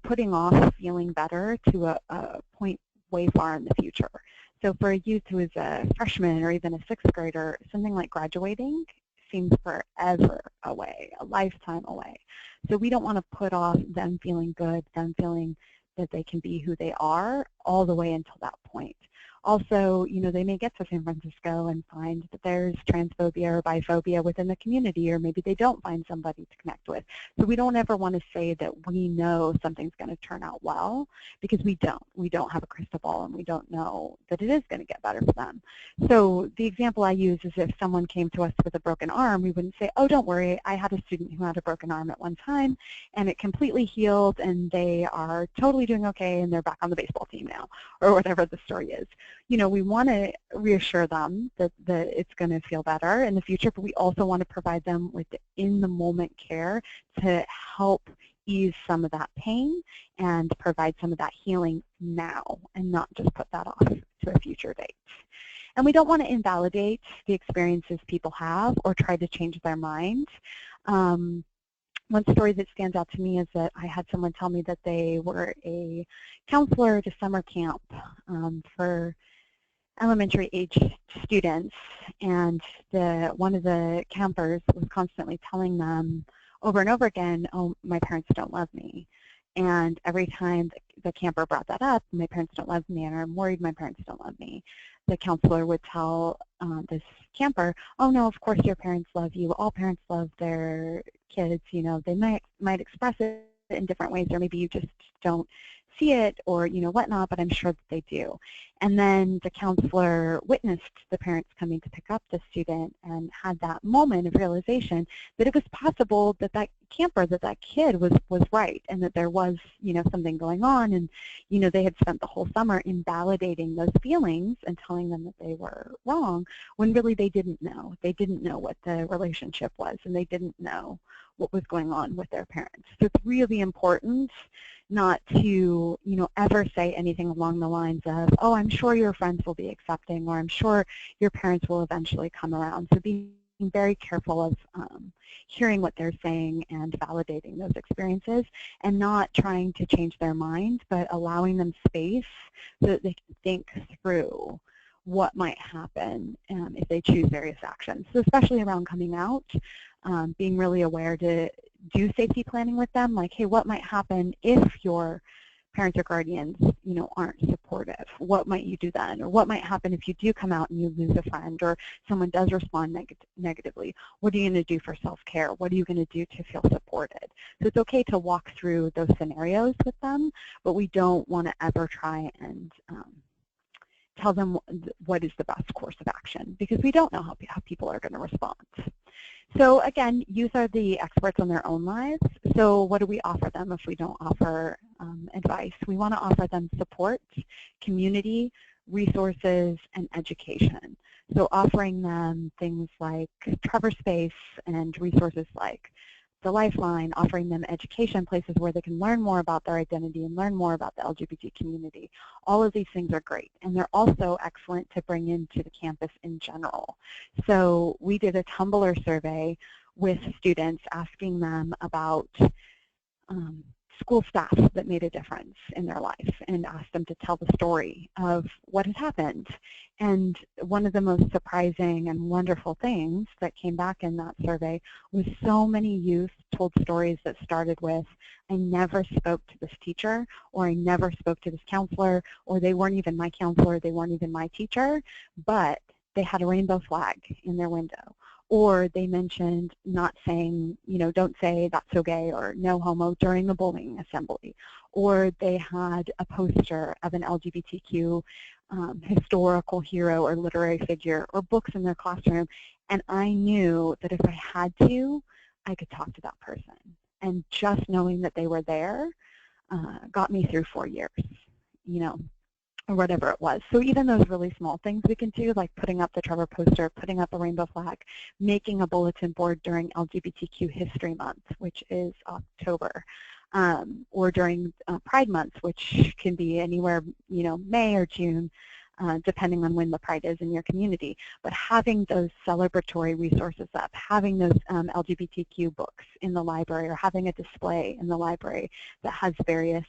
putting off feeling better to a point way far in the future. So for a youth who is a freshman or even a sixth grader, something like graduating seems forever away, a lifetime away. So we don't want to put off them feeling good, them feeling that they can be who they are all the way until that point. Also, they may get to San Francisco and find that there's transphobia or biphobia within the community, or maybe they don't find somebody to connect with. So we don't ever want to say that we know something's going to turn out well, because we don't. We don't have a crystal ball, and we don't know that it is going to get better for them. So the example I use is if someone came to us with a broken arm, we wouldn't say, oh, don't worry, I had a student who had a broken arm at one time, and it completely healed, and they are totally doing okay, and they're back on the baseball team now, or whatever the story is. We want to reassure them that it's going to feel better in the future, but we also want to provide them with the in-the-moment care to help ease some of that pain and provide some of that healing now, and not just put that off to a future date. And we don't want to invalidate the experiences people have or try to change their minds. One story that stands out to me is that I had someone tell me that they were a counselor at a summer camp for elementary age students, and one of the campers was constantly telling them over and over again, oh, my parents don't love me. And every time the camper brought that up, my parents don't love me, and I'm worried my parents don't love me, the counselor would tell this camper, oh no, of course your parents love you. All parents love their kids. You know, they might express it in different ways, or maybe you just don't see it, or whatnot, but I'm sure that they do. And then the counselor witnessed the parents coming to pick up the student and had that moment of realization that it was possible that that camper, that kid was right, and that there was something going on, and they had spent the whole summer invalidating those feelings and telling them that they were wrong, when really they didn't know. They didn't know what the relationship was, and they didn't know what was going on with their parents. So it's really important not to, ever say anything along the lines of, oh, I'm sure your friends will be accepting, or I'm sure your parents will eventually come around. So being very careful of hearing what they're saying and validating those experiences, and not trying to change their mind, but allowing them space so that they can think through what might happen if they choose various actions. So especially around coming out, being really aware to do safety planning with them, like, hey, what might happen if your parents or guardians, aren't supportive? What might you do then? Or what might happen if you do come out and you lose a friend, or someone does respond negatively? What are you going to do for self-care? What are you going to do to feel supported? So it's okay to walk through those scenarios with them, but we don't want to ever try and tell them what is the best course of action, because we don't know how people are going to respond. So again, youth are the experts on their own lives. So what do we offer them if we don't offer advice? We want to offer them support, community, resources, and education. So offering them things like Trevor Space and resources like the Lifeline, offering them education, places where they can learn more about their identity and learn more about the LGBT community. All of these things are great, and they're also excellent to bring into the campus in general. So we did a Tumblr survey with students, asking them about school staff that made a difference in their life, and asked them to tell the story of what had happened. And one of the most surprising and wonderful things that came back in that survey was so many youth told stories that started with, I never spoke to this teacher, or I never spoke to this counselor, or they weren't even my counselor, they weren't even my teacher, but they had a rainbow flag in their window. Or they mentioned not saying, don't say that's so gay, or no homo during the bullying assembly. Or they had a poster of an LGBTQ historical hero or literary figure, or books in their classroom. And I knew that if I had to, I could talk to that person. And just knowing that they were there got me through 4 years, or whatever it was. So even those really small things we can do, like putting up the Trevor poster, putting up a rainbow flag, making a bulletin board during LGBTQ History Month, which is October, or during Pride Month, which can be anywhere, May or June, depending on when the Pride is in your community. But having those celebratory resources up, having those LGBTQ books in the library, or having a display in the library that has various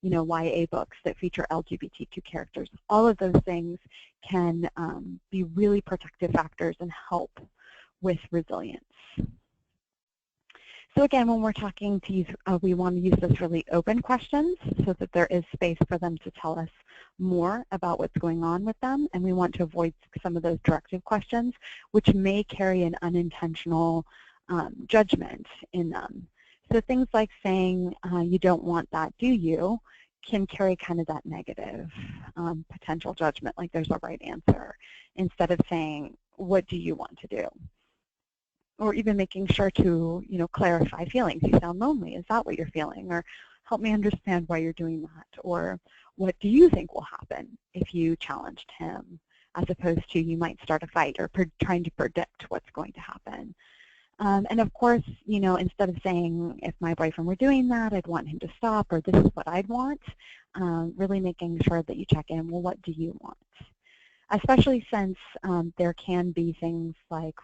YA books that feature LGBTQ characters. All of those things can be really protective factors and help with resilience. So again, when we're talking to youth, we want to use those really open questions so that there is space for them to tell us more about what's going on with them, and we want to avoid some of those directive questions, which may carry an unintentional judgment in them. So things like saying, you don't want that, do you, can carry kind of that negative potential judgment, like there's a right answer, instead of saying, what do you want to do? Or even making sure to, clarify feelings. You sound lonely. Is that what you're feeling? Or help me understand why you're doing that. Or what do you think will happen if you challenged him, as opposed to you might start a fight, or trying to predict what's going to happen. And of course, instead of saying, if my boyfriend were doing that, I'd want him to stop, or this is what I'd want, really making sure that you check in, well, what do you want? Especially since there can be things like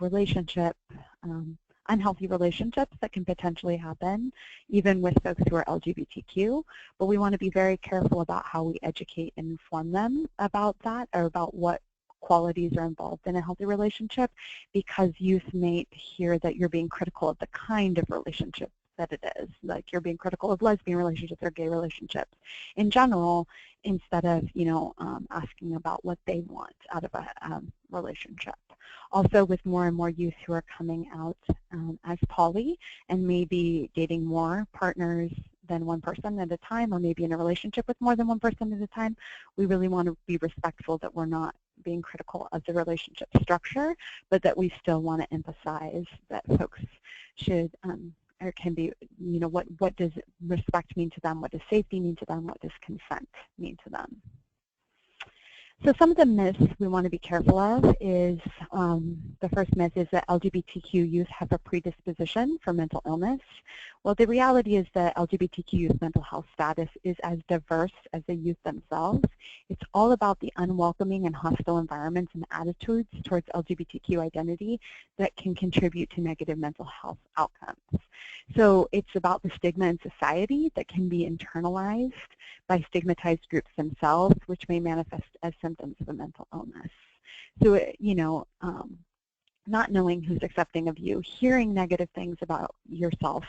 unhealthy relationships that can potentially happen, even with folks who are LGBTQ. But we want to be very careful about how we educate and inform them about that, or about what qualities are involved in a healthy relationship, because youth may hear that you're being critical of the kind of relationship that it is. Like you're being critical of lesbian relationships or gay relationships in general, instead of, asking about what they want out of a relationship. Also, with more and more youth who are coming out as poly and maybe dating more partners than one person at a time, or maybe in a relationship with more than one person at a time, we really want to be respectful that we're not being critical of the relationship structure, but that we still want to emphasize that folks should or can be, what does respect mean to them? What does safety mean to them? What does consent mean to them? So some of the myths we want to be careful of is, the first myth is that LGBTQ youth have a predisposition for mental illness. Well, the reality is that LGBTQ youth mental health status is as diverse as the youth themselves. It's all about the unwelcoming and hostile environments and attitudes towards LGBTQ identity that can contribute to negative mental health outcomes. So it's about the stigma in society that can be internalized by stigmatized groups themselves, which may manifest as symptoms of a mental illness. So, not knowing who's accepting of you, hearing negative things about yourself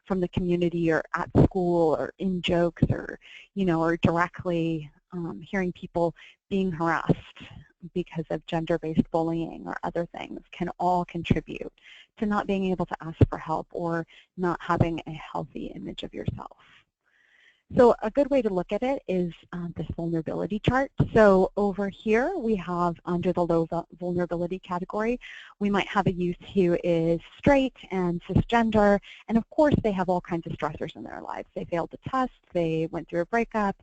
from the community or at school or in jokes or, or directly hearing people being harassed because of gender-based bullying or other things can all contribute to not being able to ask for help or not having a healthy image of yourself. So a good way to look at it is this vulnerability chart. So over here we have, under the low vulnerability category, we might have a youth who is straight and cisgender, and of course they have all kinds of stressors in their lives. They failed the test, they went through a breakup,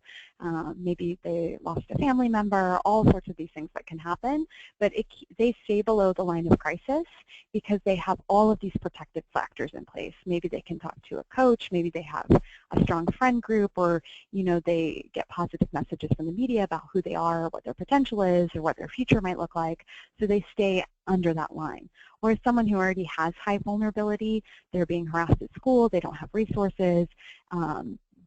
maybe they lost a family member, all sorts of these things that can happen, but they stay below the line of crisis because they have all of these protective factors in place. Maybe they can talk to a coach, maybe they have a strong friend group, or they get positive messages from the media about who they are, what their potential is, or what their future might look like, so they stay under that line. Whereas someone who already has high vulnerability, they're being harassed at school, they don't have resources,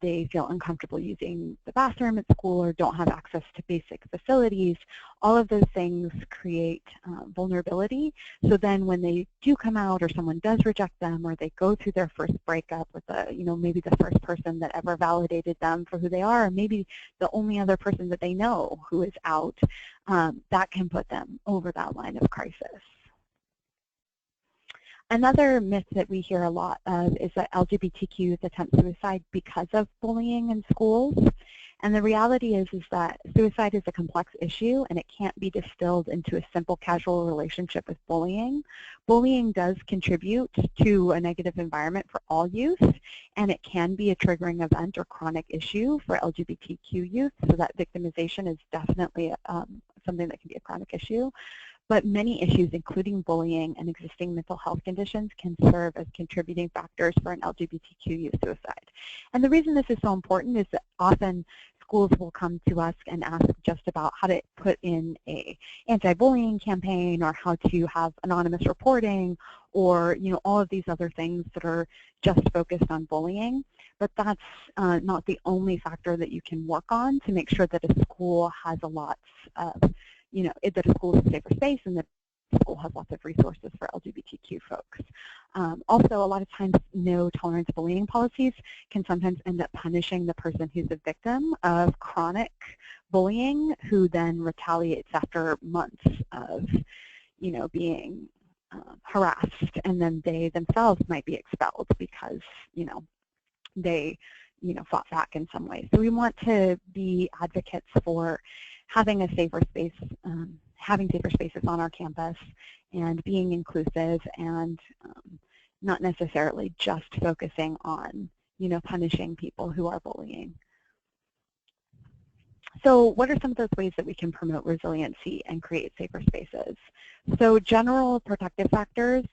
they feel uncomfortable using the bathroom at school or don't have access to basic facilities, all of those things create vulnerability. So then when they do come out, or someone does reject them, or they go through their first breakup with maybe the first person that ever validated them for who they are, or maybe the only other person that they know who is out, that can put them over that line of crisis. Another myth that we hear a lot of is that LGBTQ youth attempt suicide because of bullying in schools. And the reality is that suicide is a complex issue, and it can't be distilled into a simple casual relationship with bullying. Bullying does contribute to a negative environment for all youth, and it can be a triggering event or chronic issue for LGBTQ youth, so that victimization is definitely something that can be a chronic issue. But many issues, including bullying and existing mental health conditions, can serve as contributing factors for an LGBTQ youth suicide. And the reason this is so important is that often schools will come to us and ask just about how to put in a anti-bullying campaign, or how to have anonymous reporting, or all of these other things that are just focused on bullying. But that's not the only factor that you can work on to make sure that a school has a lot of that a school is a safer space, and that the school has lots of resources for LGBTQ folks. Also, a lot of times, no tolerance bullying policies can sometimes end up punishing the person who's a victim of chronic bullying, who then retaliates after months of, being harassed, and then they themselves might be expelled because, they, fought back in some way. So we want to be advocates for having a safer space, having safer spaces on our campus, and being inclusive, and not necessarily just focusing on, punishing people who are bullying. So what are some of those ways that we can promote resiliency and create safer spaces? So general protective factors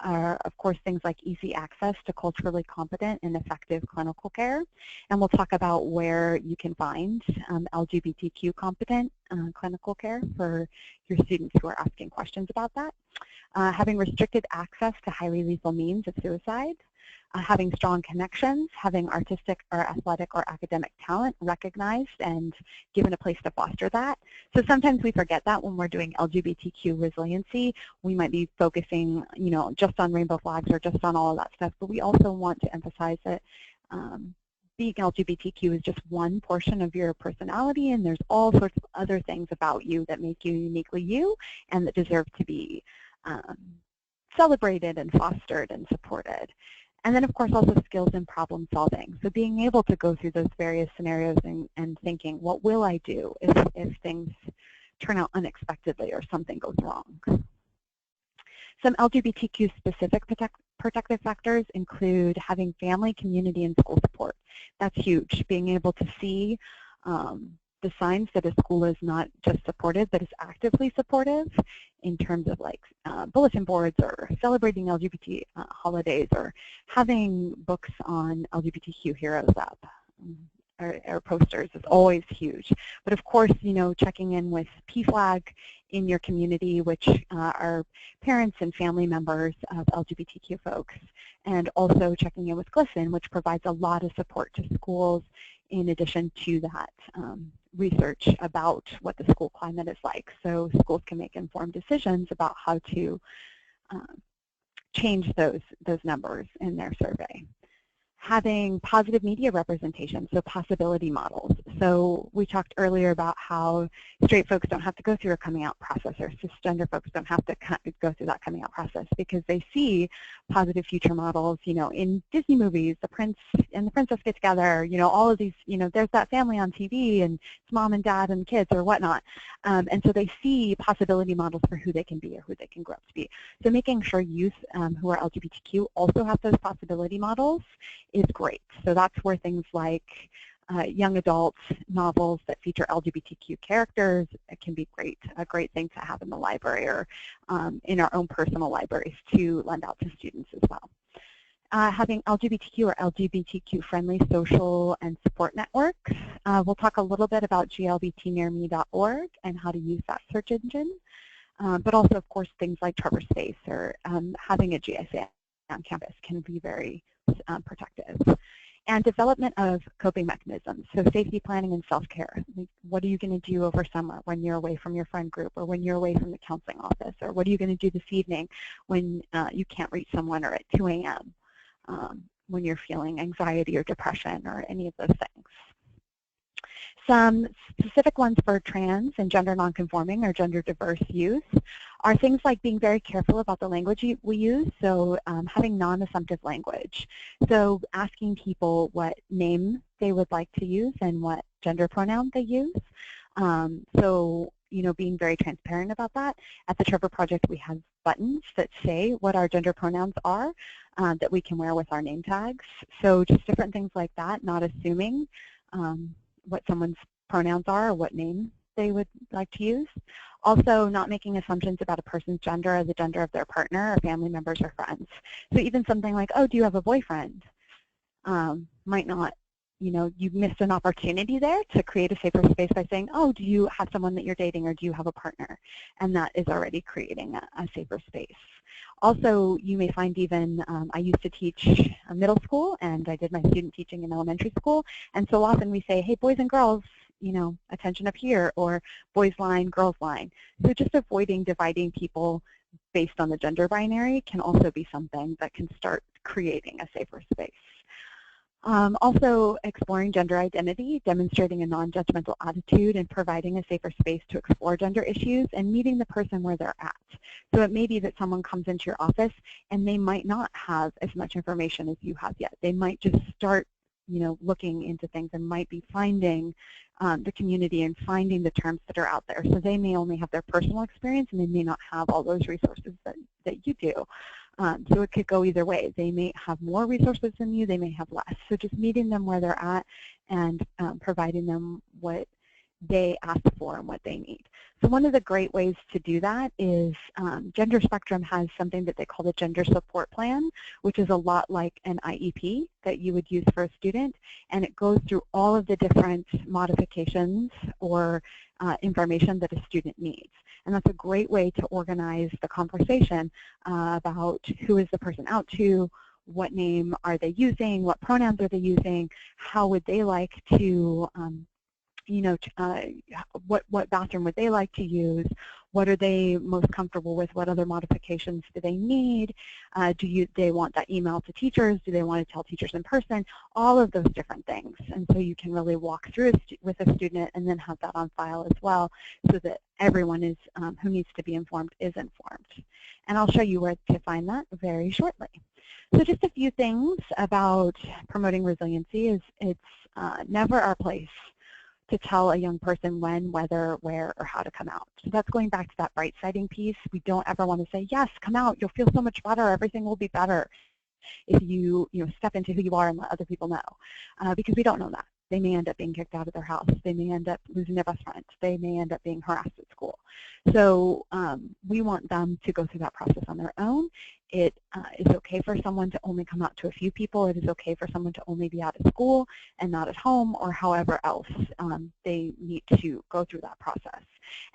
are, of course, things like easy access to culturally competent and effective clinical care. And we'll talk about where you can find LGBTQ competent clinical care for your students who are asking questions about that. having restricted access to highly lethal means of suicide, having strong connections, having artistic or athletic or academic talent recognized and given a place to foster that. So sometimes we forget that when we're doing LGBTQ resiliency. We might be focusing, just on rainbow flags or just on all of that stuff, but we also want to emphasize that being LGBTQ is just one portion of your personality, and there's all sorts of other things about you that make you uniquely you and that deserve to be celebrated and fostered and supported. And then, of course, also skills in problem solving. So being able to go through those various scenarios and thinking, what will I do if things turn out unexpectedly or something goes wrong? Some LGBTQ specific protective factors include having family, community, and school support. That's huge. Being able to see the signs that a school is not just supportive, but is actively supportive in terms of like bulletin boards or celebrating LGBT holidays or having books on LGBTQ heroes up or posters is always huge. But of course, checking in with PFLAG in your community, which are parents and family members of LGBTQ folks, and also checking in with GLSEN, which provides a lot of support to schools in addition to that research about what the school climate is like, so schools can make informed decisions about how to change those numbers in their survey. Having positive media representation, so possibility models. So we talked earlier about how straight folks don't have to go through a coming out process, or cisgender folks don't have to go through that coming out process because they see positive future models, in Disney movies, the prince and the princess get together, all of these, there's that family on TV and it's mom and dad and kids or whatnot. And so they see possibility models for who they can be or who they can grow up to be. So making sure youth who are LGBTQ also have those possibility models is great. So that's where things like young adult novels that feature LGBTQ characters can be a great thing to have in the library or in our own personal libraries to lend out to students as well. Having LGBTQ or LGBTQ-friendly social and support networks. We'll talk a little bit about glbtnearme.org and how to use that search engine, but also, of course, things like Trevor Space or having a GSA on campus can be very protective. And development of coping mechanisms, so safety planning and self-care. What are you going to do over summer when you're away from your friend group or when you're away from the counseling office? Or what are you going to do this evening when you can't reach someone or at 2 a.m. When you're feeling anxiety or depression or any of those things? Some specific ones for trans and gender nonconforming or gender diverse youth are things like being very careful about the language we use, so having non-assumptive language. So asking people what name they would like to use and what gender pronoun they use. So being very transparent about that. At the Trevor Project, we have buttons that say what our gender pronouns are that we can wear with our name tags. So just different things like that, not assuming what someone's pronouns are or what name they would like to use. Also, not making assumptions about a person's gender or the gender of their partner or family members or friends. So even something like, oh, do you have a boyfriend? Might not, you missed an opportunity there to create a safer space by saying, oh, do you have someone that you're dating or do you have a partner? And that is already creating a safer space. Also, you may find even, I used to teach middle school and I did my student teaching in elementary school, and so often we say, hey, boys and girls, attention up here, or boys line, girls line. So just avoiding dividing people based on the gender binary can also be something that can start creating a safer space. Also exploring gender identity, demonstrating a non-judgmental attitude and providing a safer space to explore gender issues and meeting the person where they're at. So it may be that someone comes into your office and they might not have as much information as you have yet. They might just start looking into things and might be finding the community and finding the terms that are out there. So they may only have their personal experience and they may not have all those resources that you do. So it could go either way. They may have more resources than you, they may have less. So just meeting them where they're at and providing them what they ask for and what they need. So one of the great ways to do that is Gender Spectrum has something that they call the Gender Support Plan, which is a lot like an IEP that you would use for a student, and it goes through all of the different modifications or information that a student needs. And that's a great way to organize the conversation about who is the person out to, what name are they using, what pronouns are they using, how would they like to what bathroom would they like to use? What are they most comfortable with? What other modifications do they need? They want that email to teachers? Do they want to tell teachers in person? All of those different things. And so you can really walk through with a student and then have that on file as well so that everyone is who needs to be informed is informed. And I'll show you where to find that very shortly. So just a few things about promoting resiliency is it's never our place to tell a young person when, whether, where, or how to come out. So that's going back to that bright-siding piece. We don't ever want to say, yes, come out, you'll feel so much better, everything will be better if you step into who you are and let other people know, because we don't know that. They may end up being kicked out of their house. They may end up losing their best friend. They may end up being harassed at school. So we want them to go through that process on their own. It is okay for someone to only come out to a few people. It is okay for someone to only be out at school and not at home, or however else they need to go through that process.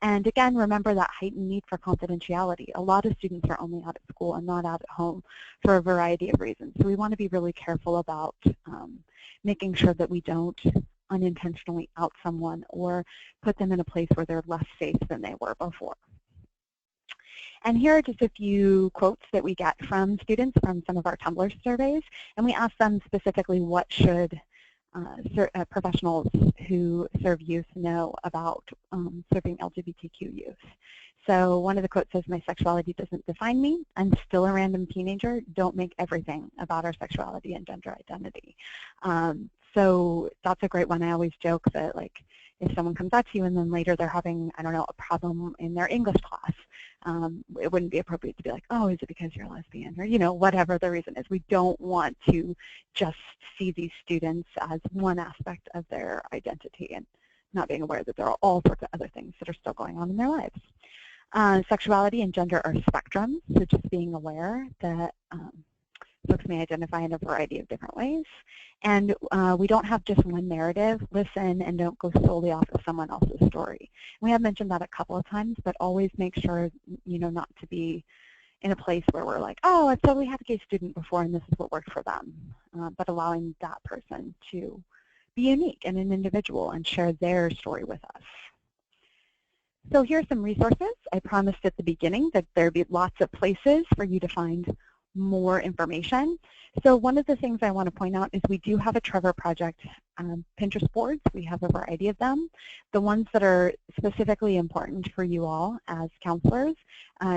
And again, remember that heightened need for confidentiality. A lot of students are only out at school and not out at home for a variety of reasons. So we want to be really careful about making sure that we don't unintentionally out someone or put them in a place where they're less safe than they were before. And here are just a few quotes that we get from students from some of our Tumblr surveys. And we ask them specifically what should professionals who serve youth know about serving LGBTQ youth. So one of the quotes says, "My sexuality doesn't define me. I'm still a random teenager. Don't make everything about our sexuality and gender identity." So that's a great one. I always joke that, like, if someone comes out to you and then later they're having, I don't know, a problem in their English class, it wouldn't be appropriate to be like, oh, is it because you're a lesbian, or whatever the reason is. We don't want to just see these students as one aspect of their identity and not being aware that there are all sorts of other things that are still going on in their lives. Sexuality and gender are spectrums, so just being aware that folks may identify in a variety of different ways. And we don't have just one narrative. Listen and don't go solely off of someone else's story. We have mentioned that a couple of times, but always make sure, not to be in a place where we're like, oh, I've totally had a gay student before and this is what worked for them. But allowing that person to be unique and an individual and share their story with us. So here are some resources. I promised at the beginning that there'd be lots of places for you to find more information. So one of the things I want to point out is we do have a Trevor Project Pinterest boards. We have a variety of them. The ones that are specifically important for you all as counselors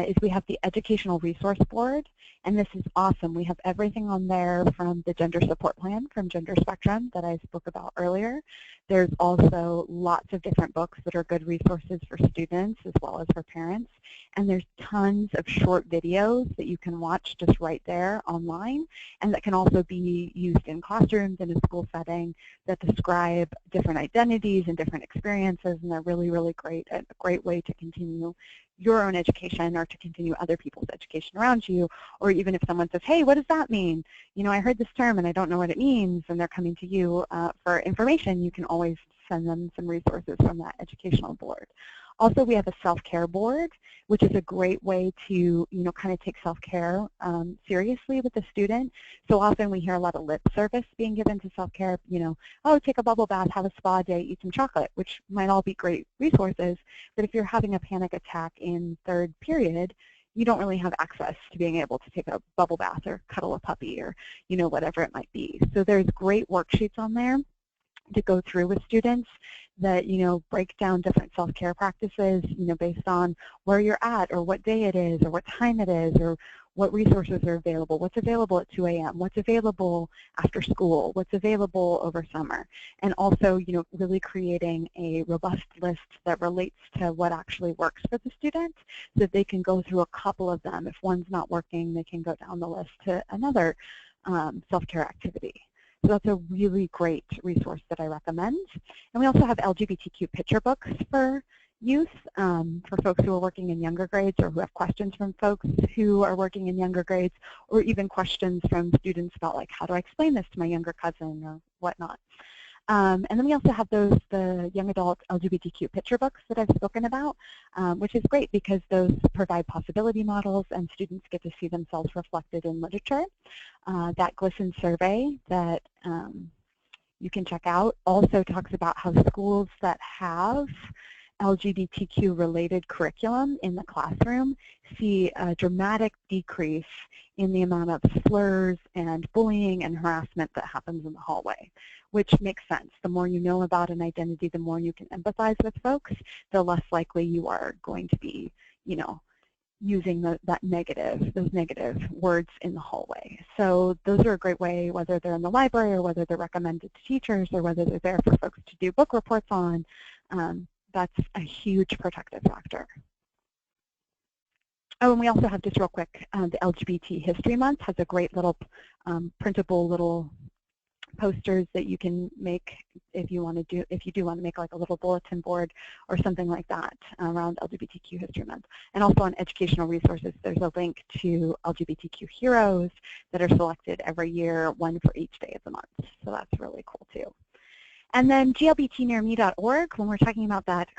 is we have the Educational Resource Board, and this is awesome. We have everything on there from the Gender Support Plan from Gender Spectrum that I spoke about earlier. There's also lots of different books that are good resources for students as well as for parents. And there's tons of short videos that you can watch just right there online, and that can also be used in classrooms in a school setting that describe different identities and different experiences, and they're really, really great, a great way to continue your own education or to continue other people's education around you. Or even if someone says, hey, what does that mean? I heard this term and I don't know what it means, and they're coming to you for information, you can always send them some resources from that educational board. Also, we have a self-care board, which is a great way to, kind of take self-care seriously with the student. So often we hear a lot of lip service being given to self-care, oh, take a bubble bath, have a spa day, eat some chocolate, which might all be great resources. But if you're having a panic attack in third period, you don't really have access to being able to take a bubble bath or cuddle a puppy or, whatever it might be. So there's great worksheets on there to go through with students that, break down different self-care practices, based on where you're at or what day it is or what time it is or what resources are available, what's available at 2 a.m., what's available after school, what's available over summer. And also, really creating a robust list that relates to what actually works for the student so that they can go through a couple of them. If one's not working, they can go down the list to another self-care activity. So that's a really great resource that I recommend. And we also have LGBTQ picture books for youth, for folks who are working in younger grades or who have questions from folks who are working in younger grades, or even questions from students about, like, how do I explain this to my younger cousin or whatnot. And then we also have the young adult LGBTQ picture books that I've spoken about, which is great because those provide possibility models and students get to see themselves reflected in literature. That GLSEN survey that you can check out also talks about how schools that have LGBTQ related curriculum in the classroom see a dramatic decrease in the amount of slurs and bullying and harassment that happens in the hallway, which makes sense. The more you know about an identity, the more you can empathize with folks, the less likely you are going to be, using those negative words in the hallway. So those are a great way, whether they're in the library or whether they're recommended to teachers or whether they're there for folks to do book reports on. That's a huge protective factor. Oh, and we also have, just real quick, the LGBT History Month has a great little printable little posters that you can make if you do want to make like a little bulletin board or something like that around LGBTQ History Month. And also on educational resources, there's a link to LGBTQ heroes that are selected every year, one for each day of the month. So that's really cool too. And then glbtnearme.org, when we're talking about that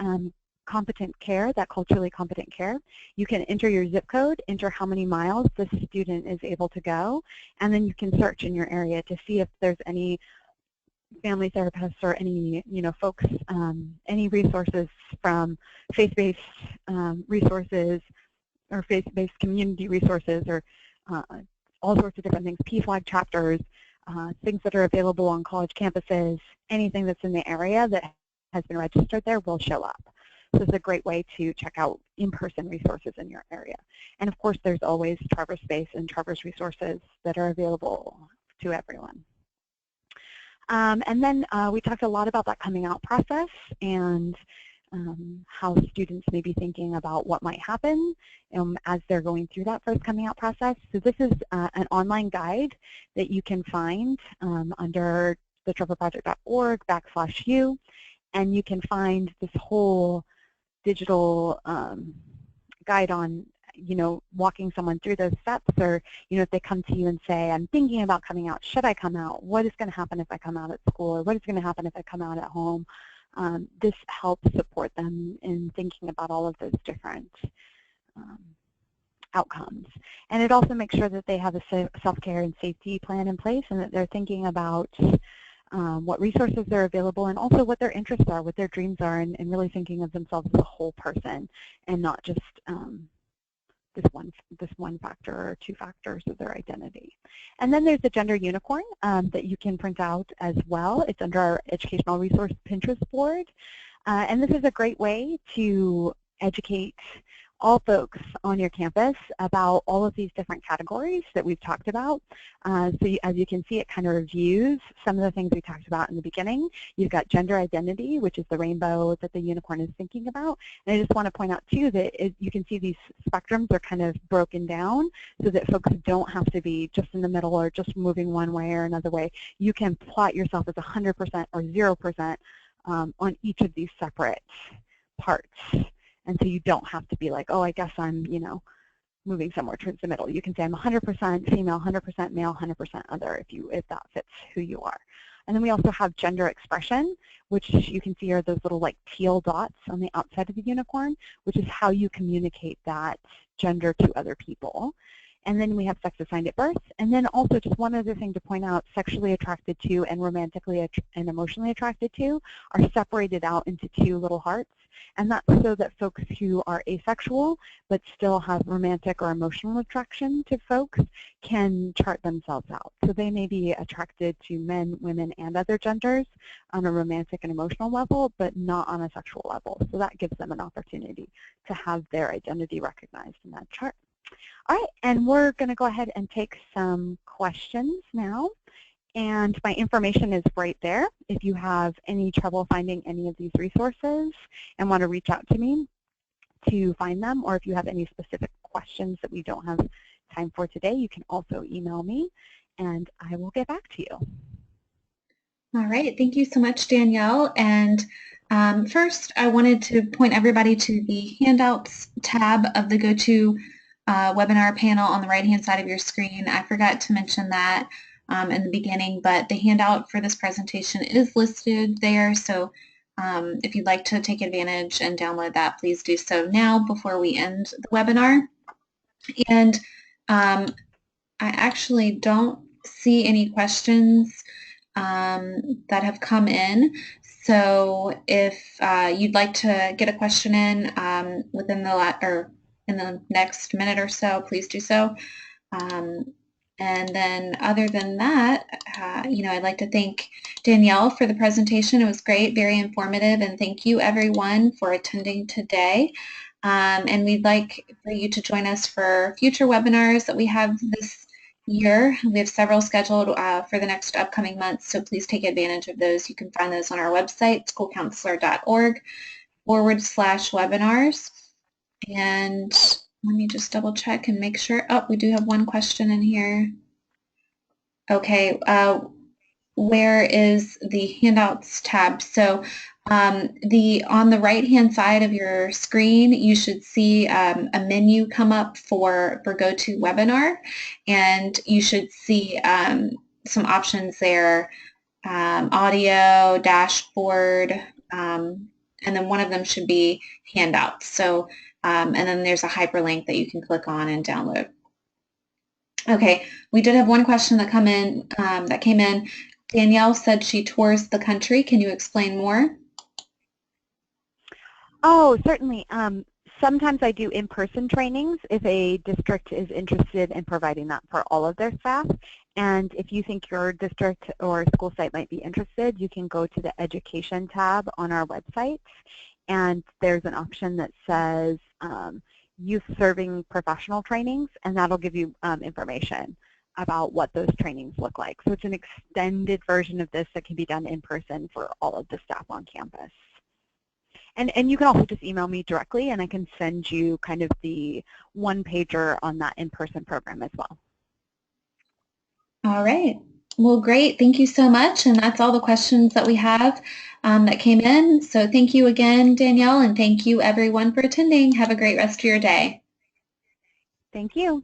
competent care, that culturally competent care, you can enter your zip code, enter how many miles the student is able to go, and then you can search in your area to see if there's any family therapists or any folks, any resources from faith-based resources or faith-based community resources or all sorts of different things, PFLAG chapters, things that are available on college campuses, anything that's in the area that has been registered there will show up. So it's a great way to check out in-person resources in your area. And of course, there's always Traverse Space and Traverse resources that are available to everyone. And then we talked a lot about that coming out process and how students may be thinking about what might happen as they're going through that first coming out process. So this is an online guide that you can find under thetrevorproject.org/u, and you can find this whole digital guide on walking someone through those steps, or if they come to you and say, I'm thinking about coming out, should I come out? What is going to happen if I come out at school? Or what is going to happen if I come out at home? This helps support them in thinking about all of those different outcomes. And it also makes sure that they have a self-care and safety plan in place and that they're thinking about what resources are available and also what their interests are, what their dreams are, and really thinking of themselves as a whole person and not just this one factor or two factors of their identity. And then there's the gender unicorn that you can print out as well. It's under our educational resource Pinterest board. And this is a great way to educate all folks on your campus about all of these different categories that we've talked about. As you can see, it kind of reviews some of the things we talked about in the beginning. You've got gender identity, which is the rainbow that the unicorn is thinking about. And I just want to point out, too, that you can see these spectrums are kind of broken down so that folks don't have to be just in the middle or just moving one way or another way. You can plot yourself as 100% or 0% on each of these separate parts. And so you don't have to be like, oh, I guess I'm, moving somewhere towards the middle. You can say I'm 100% female, 100% male, 100% other if that fits who you are. And then we also have gender expression, which you can see are those little like teal dots on the outside of the unicorn, which is how you communicate that gender to other people. And then we have sex assigned at birth. And then also just one other thing to point out, sexually attracted to and romantically and emotionally attracted to are separated out into two little hearts. And that's so that folks who are asexual but still have romantic or emotional attraction to folks can chart themselves out. So they may be attracted to men, women, and other genders on a romantic and emotional level, but not on a sexual level. So that gives them an opportunity to have their identity recognized in that chart. All right, and we're going to go ahead and take some questions now. And my information is right there if you have any trouble finding any of these resources and want to reach out to me to find them, or if you have any specific questions that we don't have time for today, you can also email me and I will get back to you. All right, thank you so much, Danielle. And first, I wanted to point everybody to the handouts tab of the GoTo webinar panel on the right-hand side of your screen. I forgot to mention that. in the beginning, but the handout for this presentation is listed there. So if you'd like to take advantage and download that, please do so now before we end the webinar. And I actually don't see any questions that have come in. So if you'd like to get a question in within in the next minute or so, please do so. And then other than that, I'd like to thank Danielle for the presentation. It was great, very informative, and thank you everyone for attending today. And we'd like for you to join us for future webinars that we have this year. We have several scheduled for the next upcoming months, so please take advantage of those. You can find those on our website, schoolcounselor.org/webinars. And let me just double check and make sure. Oh, we do have one question in here. Okay, where is the handouts tab? So on the right-hand side of your screen, you should see a menu come up for GoToWebinar, and you should see some options there, audio, dashboard, and then one of them should be handouts. So, and then there's a hyperlink that you can click on and download. Okay, we did have one question that came in. Danielle said she tours the country. Can you explain more? Oh, certainly. Sometimes I do in-person trainings if a district is interested in providing that for all of their staff. And if you think your district or school site might be interested, you can go to the Education tab on our website, and there's an option that says Youth Serving Professional Trainings, and that'll give you information about what those trainings look like. So it's an extended version of this that can be done in person for all of the staff on campus. And you can also just email me directly, and I can send you kind of the one-pager on that in-person program as well. All right. Well, great. Thank you so much. And that's all the questions that we have that came in. So thank you again, Danielle, and thank you everyone for attending. Have a great rest of your day. Thank you.